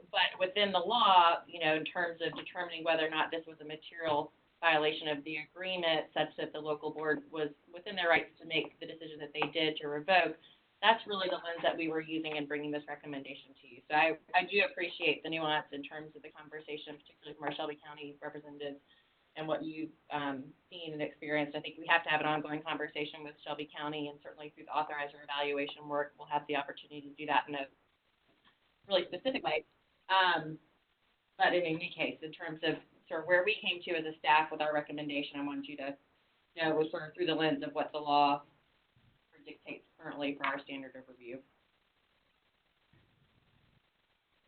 But within the law, in terms of determining whether or not this was a material violation of the agreement, such that the local board was within their rights to make the decision that they did to revoke, that's really the lens that we were using in bringing this recommendation to you. So I do appreciate the nuance in terms of the conversation, particularly from our Shelby County representatives and what you've seen and experienced. I think we have to have an ongoing conversation with Shelby County, and certainly through the authorizer evaluation work, we'll have the opportunity to do that in a really specific way. But in any case, in terms of sort of where we came to as a staff with our recommendation, I wanted you to know was sort of through the lens of what the law dictates currently for our standard of review.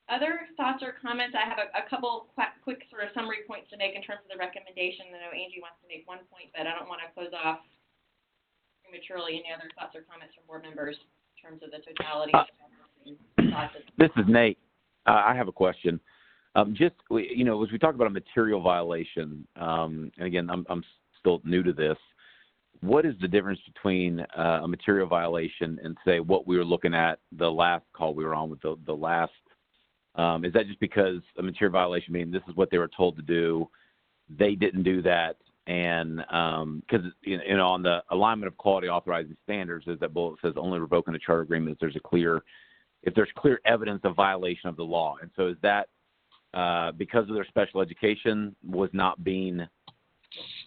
Other thoughts or comments? I have a couple quick sort of summary points to make in terms of the recommendation. I know Angie wants to make one point, but I don't want to close off prematurely. Any other thoughts or comments from board members in terms of the totality? This is Nate. I have a question. As we talk about a material violation, and again, I'm still new to this, what is the difference between a material violation and, say, what we were looking at the last call we were on with the last? Is that just because a material violation means this is what they were told to do, they didn't do that, And because on the alignment of quality authorizing standards, is that bullet says only revoking a charter agreement if there's clear evidence of violation of the law. And so is that because of their special education was not being,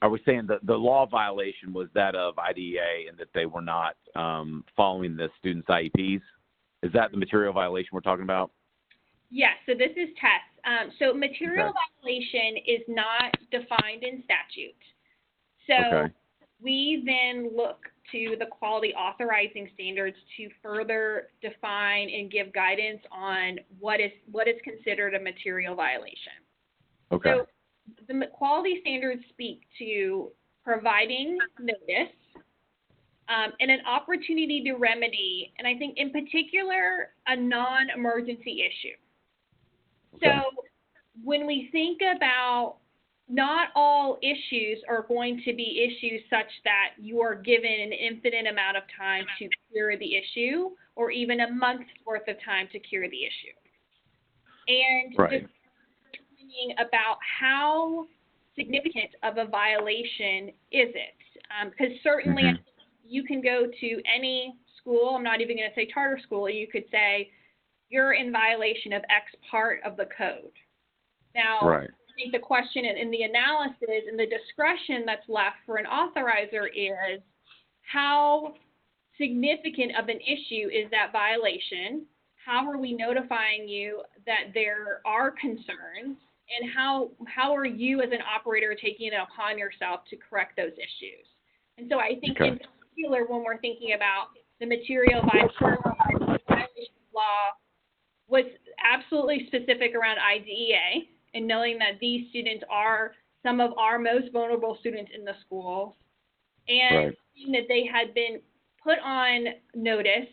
are we saying that the law violation was that of IDEA and that they were not following the students' IEPs? Is that the material violation we're talking about? Yes, so this is Tess. So material Okay. violation is not defined in statute. So Okay. we then look to the quality authorizing standards to further define and give guidance on what is considered a material violation. Okay. So the quality standards speak to providing notice and an opportunity to remedy, and I think in particular, a non-emergency issue. Okay. So when we think about, not all issues are going to be issues such that you are given an infinite amount of time to cure the issue, or even a month's worth of time to cure the issue. And Right. just thinking about how significant of a violation is it? Because certainly Mhm. you can go to any school, I'm not even going to say charter school, you could say you're in violation of X part of the code. Now, Right. I think the question in the analysis and the discretion that's left for an authorizer is how significant of an issue is that violation? How are we notifying you that there are concerns? And how are you as an operator taking it upon yourself to correct those issues? And so I think in particular, when we're thinking about the material violation law, was absolutely specific around IDEA and knowing that these students are some of our most vulnerable students in the school, and seeing that they had been put on notice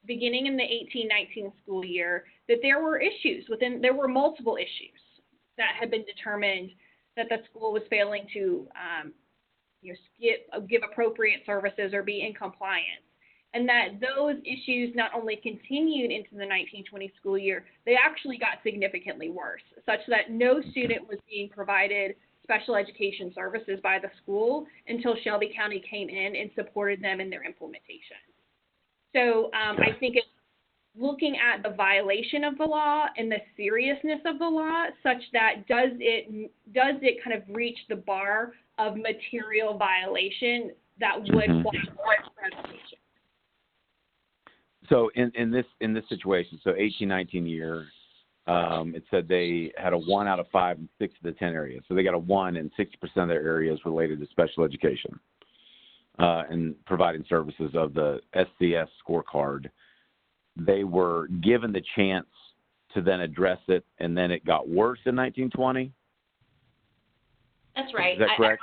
beginning in the 18-19 school year that there were issues there were multiple issues that had been determined that the school was failing to give appropriate services or be in compliance. And that those issues not only continued into the 1920 school year, they actually got significantly worse, such that no student was being provided special education services by the school until Shelby County came in and supported them in their implementation. So I think it's looking at the violation of the law and the seriousness of the law, such that does it kind of reach the bar of material violation that would qualify for revocation. So in this situation, so 18-19 year, it said they had a 1 out of 5 in 6 of the 10 areas. So they got a 1 in 60% of their areas related to special education and providing services of the SCS scorecard. They were given the chance to then address it, and then it got worse in 1920? That's right. Is that correct?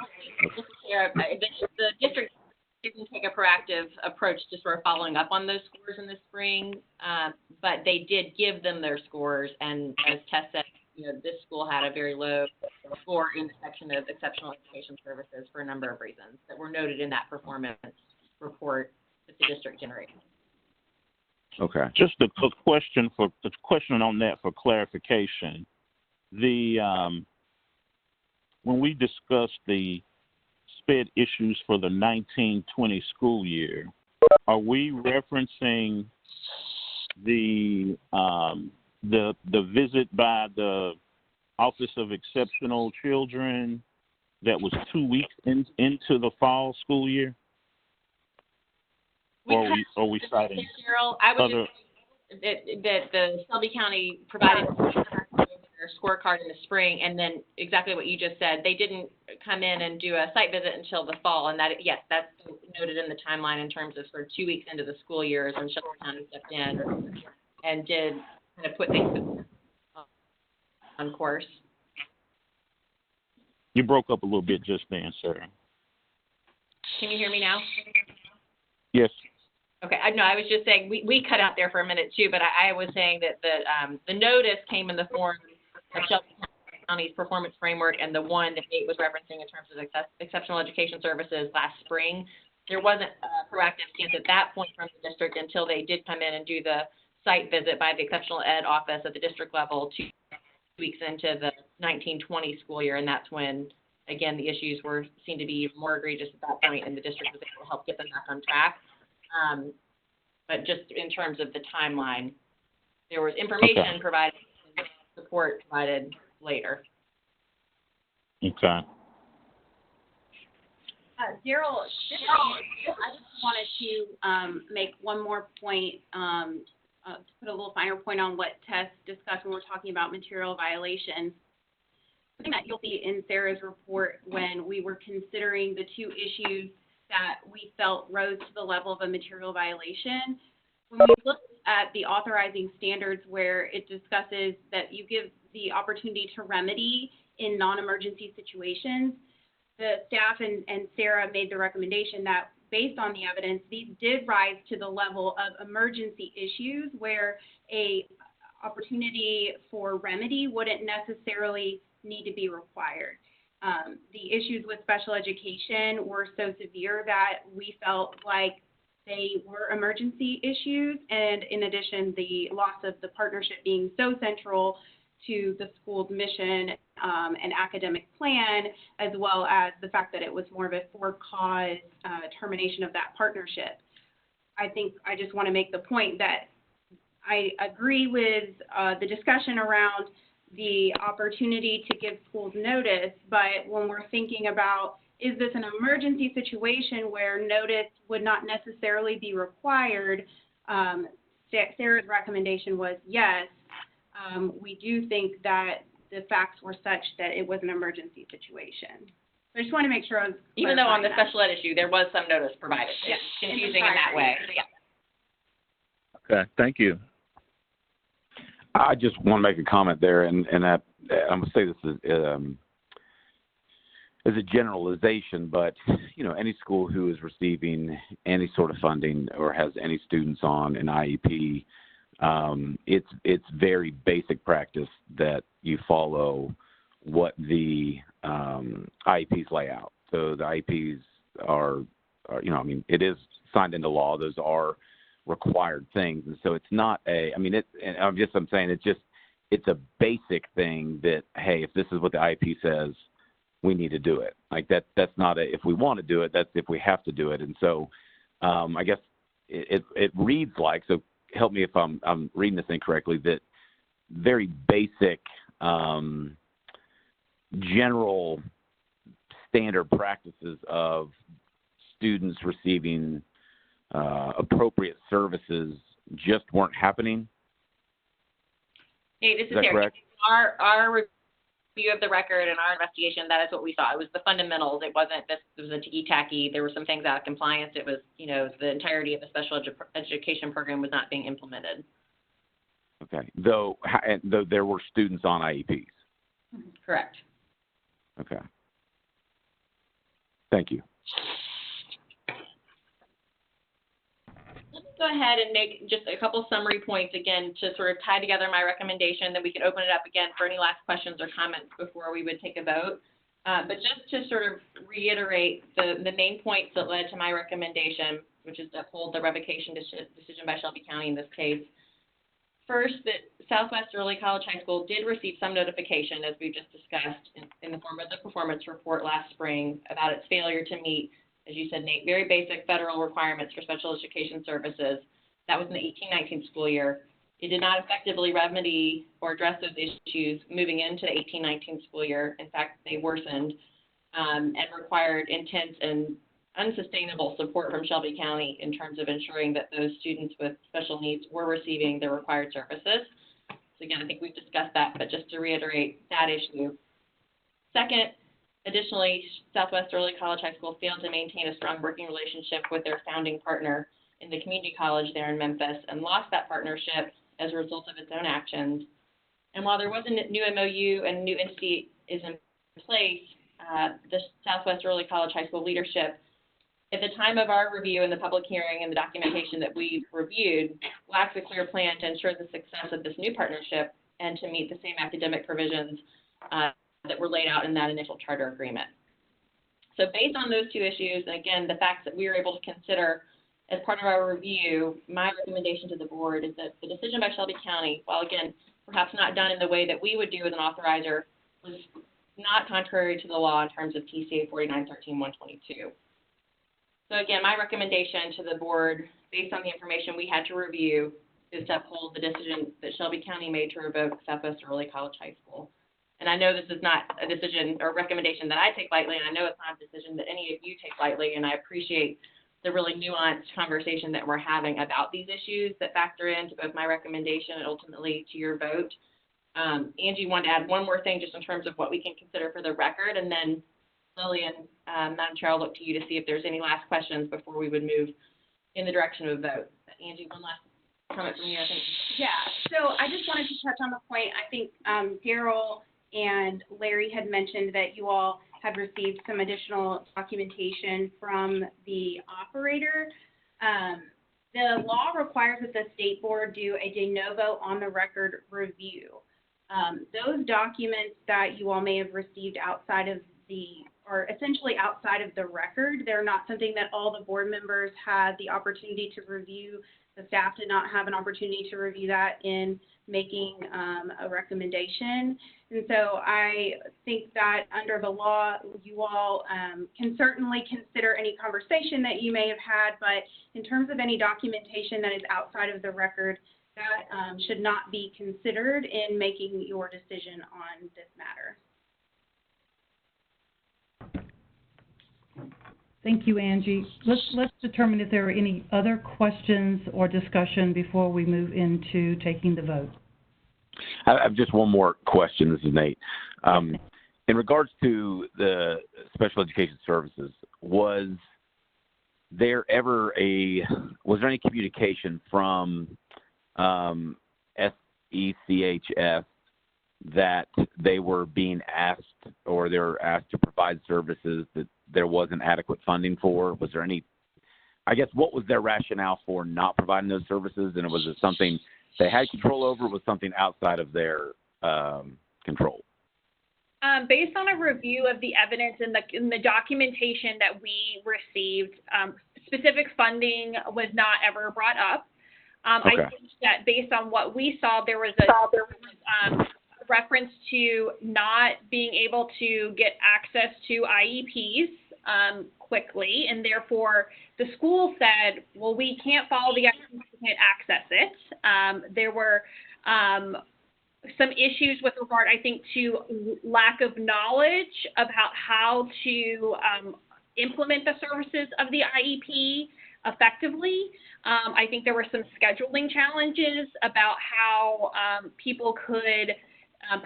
The district didn't take a proactive approach to sort of following up on those scores in the spring, but they did give them their scores. And as Tess said, this school had a very low score in the section of exceptional education services for a number of reasons that were noted in that performance report that the district generated. Okay. Just a question on that for clarification. When we discussed the SPED issues for the 1920 school year, are we referencing the visit by the Office of Exceptional Children that was 2 weeks into the fall school year? Or are we citing Cheryl, I would other? just say that the Shelby County provided their scorecard in the spring, and then exactly what you just said, they didn't come in and do a site visit until the fall, and that's noted in the timeline in terms of sort of 2 weeks into the school years, and Shelby County stepped in and did kind of put things on course. You broke up a little bit just then, Sarah. Can you hear me now? Yes. Okay, I was just saying, we cut out there for a minute too, but I was saying that the notice came in the form of Shelby County's performance framework, and the one that Nate was referencing in terms of exceptional education services last spring. There wasn't a proactive stance at that point from the district until they did come in and do the site visit by the exceptional ed office at the district level 2 weeks into the 1920 school year, and that's when again, the issues seemed to be more egregious at that point, and the district was able to help get them back on track. But just in terms of the timeline, there was information provided and support provided later. Okay. Daryl, I just wanted to make one more point, to put a little finer point on what Tess discussed when we're talking about material violations. Something that you'll see in Sarah's report when we were considering the two issues that we felt rose to the level of a material violation. When we looked at the authorizing standards where it discusses that you give the opportunity to remedy in non-emergency situations, the staff and Sarah made the recommendation that based on the evidence, these did rise to the level of emergency issues where a opportunity for remedy wouldn't necessarily need to be required. The issues with special education were so severe that we felt like they were emergency issues, and in addition, the loss of the partnership being so central to the school's mission and academic plan, as well as the fact that it was more of a for-cause termination of that partnership. I think I just want to make the point that I agree with the discussion around the opportunity to give schools notice, but when we're thinking about, is this an emergency situation where notice would not necessarily be required, Sarah's recommendation was yes. We do think that the facts were such that it was an emergency situation. I just want to make sure I was even though on the that. special ed issue, there was some notice provided. Yes. It's confusing in that way. Yeah. Okay. Thank you. I just want to make a comment there, and that I'm going to say this as a generalization, but any school who is receiving any sort of funding or has any students on an IEP, it's very basic practice that you follow what the IEPs lay out. So the IEPs are it is signed into law. Those are required things, and so it's not it's a basic thing that, hey, if this is what the IEP says, we need to do it. Like that's not if we want to do it, that's if we have to do it. And so I guess it reads like, so help me if I'm reading this incorrectly, that very basic general standard practices of students receiving appropriate services just weren't happening. Hey, this is that Sarah. correct? Our review of the record and our investigation, that is what we saw. It was the fundamentals. It wasn't this. It was a ticky-tacky. There were some things out of compliance. It was, the entirety of the special education program was not being implemented. Okay. Though there were students on IEPs. Correct. Okay. Thank you. Let me go ahead and make just a couple summary points again to sort of tie together my recommendation. Then we can open it up again for any last questions or comments before we would take a vote. But just to sort of reiterate the main points that led to my recommendation, which is to uphold the revocation decision by Shelby County in this case. First, that Southwest Early College High School did receive some notification, as we've just discussed, in the form of the performance report last spring about its failure to meet, as you said, Nate, very basic federal requirements for special education services. That was in the 18-19 school year. It did not effectively remedy or address those issues moving into the 18-19 school year. In fact, they worsened and required intense and unsustainable support from Shelby County in terms of ensuring that those students with special needs were receiving their required services. So again, I think we've discussed that, but just to reiterate that issue. Second, additionally, Southwest Early College High School failed to maintain a strong working relationship with their founding partner in the community college there in Memphis and lost that partnership as a result of its own actions. And while there was a new MOU and a new entity is in place, the Southwest Early College High School leadership, at the time of our review and the public hearing and the documentation that we reviewed, lacks a clear plan to ensure the success of this new partnership and to meet the same academic provisions that were laid out in that initial charter agreement. So based on those two issues, and again, the facts that we were able to consider as part of our review, my recommendation to the board is that the decision by Shelby County, while again, perhaps not done in the way that we would do as an authorizer, was not contrary to the law in terms of TCA 4913-122. So again, my recommendation to the board, based on the information we had to review, is to uphold the decision that Shelby County made to revoke Southwest Early College High School. And I know this is not a decision or recommendation that I take lightly, and I know it's not a decision that any of you take lightly, and I appreciate the really nuanced conversation that we're having about these issues that factor into both my recommendation and ultimately to your vote. Angie wanted to add one more thing just in terms of what we can consider for the record, and then Lily and Madam Chair, I'll look to you to see if there's any last questions before we would move in the direction of a vote. Angie, one last comment from you, I think. Yeah, so I just wanted to touch on the point. I think Daryl and Larry had mentioned that you all had received some additional documentation from the operator. The law requires that the state board do a de novo on the record review. Those documents that you all may have received outside of or essentially outside of the record, they're not something that all the board members had the opportunity to review. The staff did not have an opportunity to review that in making a recommendation. And so I think that under the law, you all can certainly consider any conversation that you may have had, but in terms of any documentation that is outside of the record, that should not be considered in making your decision on this matter. Thank you, Angie. Let's determine if there are any other questions or discussion before we move into taking the vote. I have just one more question. This is Nate. In regards to the special education services, was there any communication from SECHS that they were being asked or they were asked to provide services that there wasn't adequate funding for? Was there any, I guess, what was their rationale for not providing those services? And was it something they had control over, or was something outside of their control? Based on a review of the evidence in the documentation that we received, specific funding was not ever brought up. Okay. I think that based on what we saw, there was a reference to not being able to get access to IEPs quickly, and therefore the school said, well, we can't follow the IEPs, we can't access it. There were some issues with regard, I think, to lack of knowledge about how to implement the services of the IEP effectively. I think there were some scheduling challenges about how people could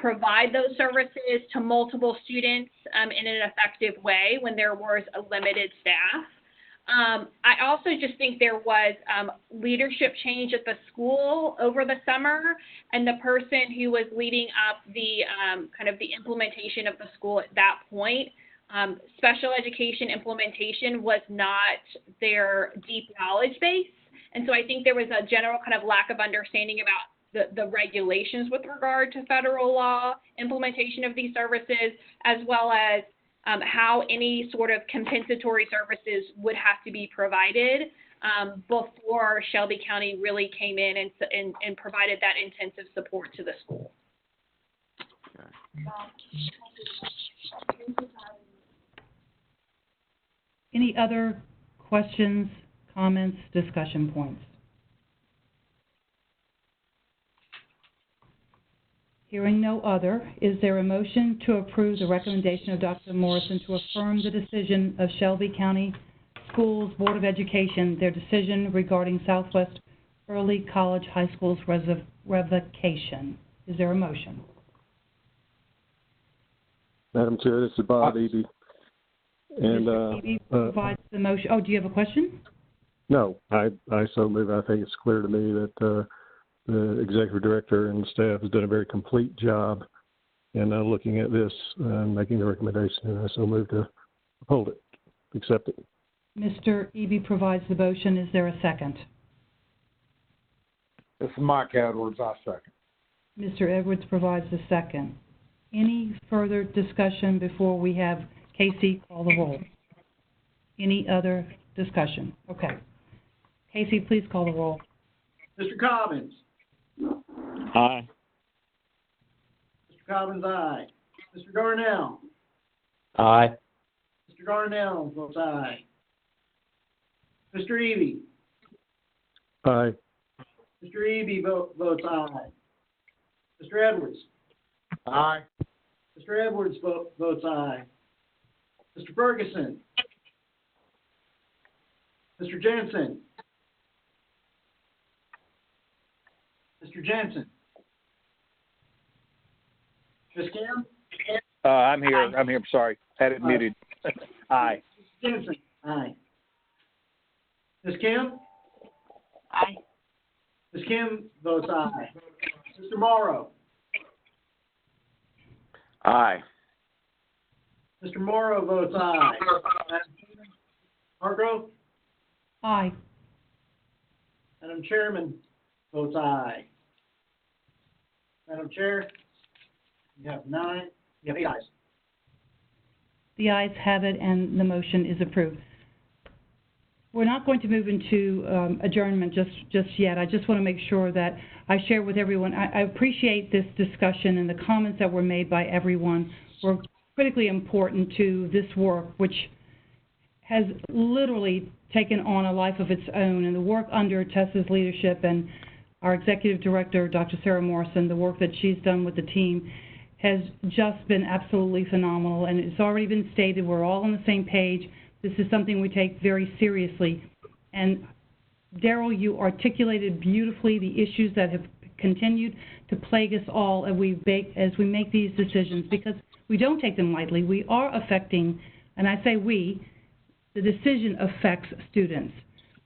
provide those services to multiple students in an effective way when there was a limited staff. I also just think there was leadership change at the school over the summer, and the person who was leading up the kind of the implementation of the school at that point, special education implementation was not their deep knowledge base. And so I think there was a general kind of lack of understanding about the regulations with regard to federal law implementation of these services, as well as how any sort of compensatory services would have to be provided before Shelby County really came in and provided that intensive support to the school. Any other questions, comments, discussion points? Hearing no other, is there a motion to approve the recommendation of Dr. Morrison to affirm the decision of Shelby County Schools Board of Education, their decision regarding Southwest Early College High School's revocation? Is there a motion? Madam Chair, this is Bob Eby. And Mr. Eby provides the motion. Oh, do you have a question? No, I so move. I think it's clear to me that the executive director and staff has done a very complete job in looking at this and making the recommendation, and I so move to uphold it, accept it. Mr. Eby provides the motion. Is there a second? This is Mike Edwards. I second. Mr. Edwards provides the second. Any further discussion before we have Casey call the roll? Any other discussion? Okay. Casey, please call the roll. Mr. Cobbins. Aye. Mr. Cobbins, aye. Mr. Darnell? Aye. Mr. Darnell votes aye. Mr. Eby? Aye. Mr. Eby votes aye. Mr. Edwards? Aye. Mr. Edwards votes aye. Mr. Ferguson? Mr. Jensen? Mr. Jensen? Ms. Kim? I'm here. I'm here. I'm sorry. Had it muted. Aye. Mr. Jensen? Aye. Ms. Kim? Aye. Ms. Kim votes aye. Mr. Morrow? Aye. Mr. Morrow votes aye. Hargrove? Aye. Madam Chairman votes aye. Madam Chair, you have 8 ayes. The ayes have it, and the motion is approved. We're not going to move into adjournment just yet. I just want to make sure that I share with everyone. I appreciate this discussion, and the comments that were made by everyone were critically important to this work, which has literally taken on a life of its own. And the work under Tessa's leadership and our executive director, Dr. Sarah Morrison, the work that she's done with the team has just been absolutely phenomenal. And it's already been stated, we're all on the same page. This is something we take very seriously. And Daryl, you articulated beautifully the issues that have continued to plague us all as we make these decisions, because we don't take them lightly. We are affecting, and I say we, the decision affects students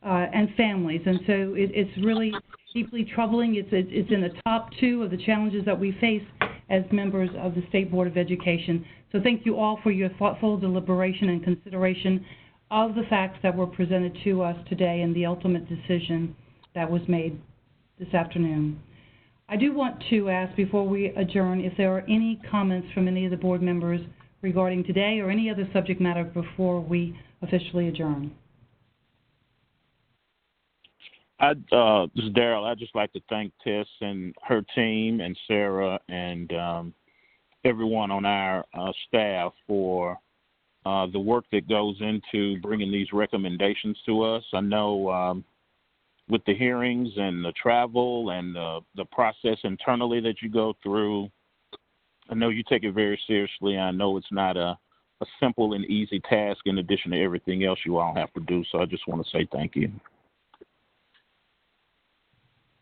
and families. And so it's really deeply troubling. It's in the top 2 of the challenges that we face as members of the State Board of Education. So thank you all for your thoughtful deliberation and consideration of the facts that were presented to us today and the ultimate decision that was made this afternoon. I do want to ask, before we adjourn, if there are any comments from any of the board members regarding today or any other subject matter before we officially adjourn. This is Daryl. I'd just like to thank Tess and her team and Sarah and everyone on our staff for the work that goes into bringing these recommendations to us. I know with the hearings and the travel and the process internally that you go through, I know you take it very seriously. I know it's not a simple and easy task in addition to everything else you all have to do. So I just want to say thank you.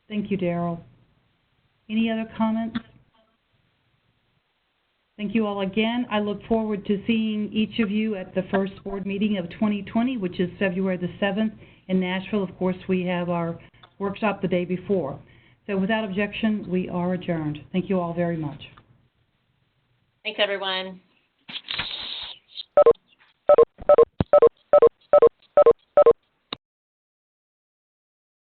Thank you, Daryl. Any other comments? Thank you all again. I look forward to seeing each of you at the first board meeting of 2020, which is February the 7th in Nashville. Of course, we have our workshop the day before. So without objection, we are adjourned. Thank you all very much. Thanks, everyone.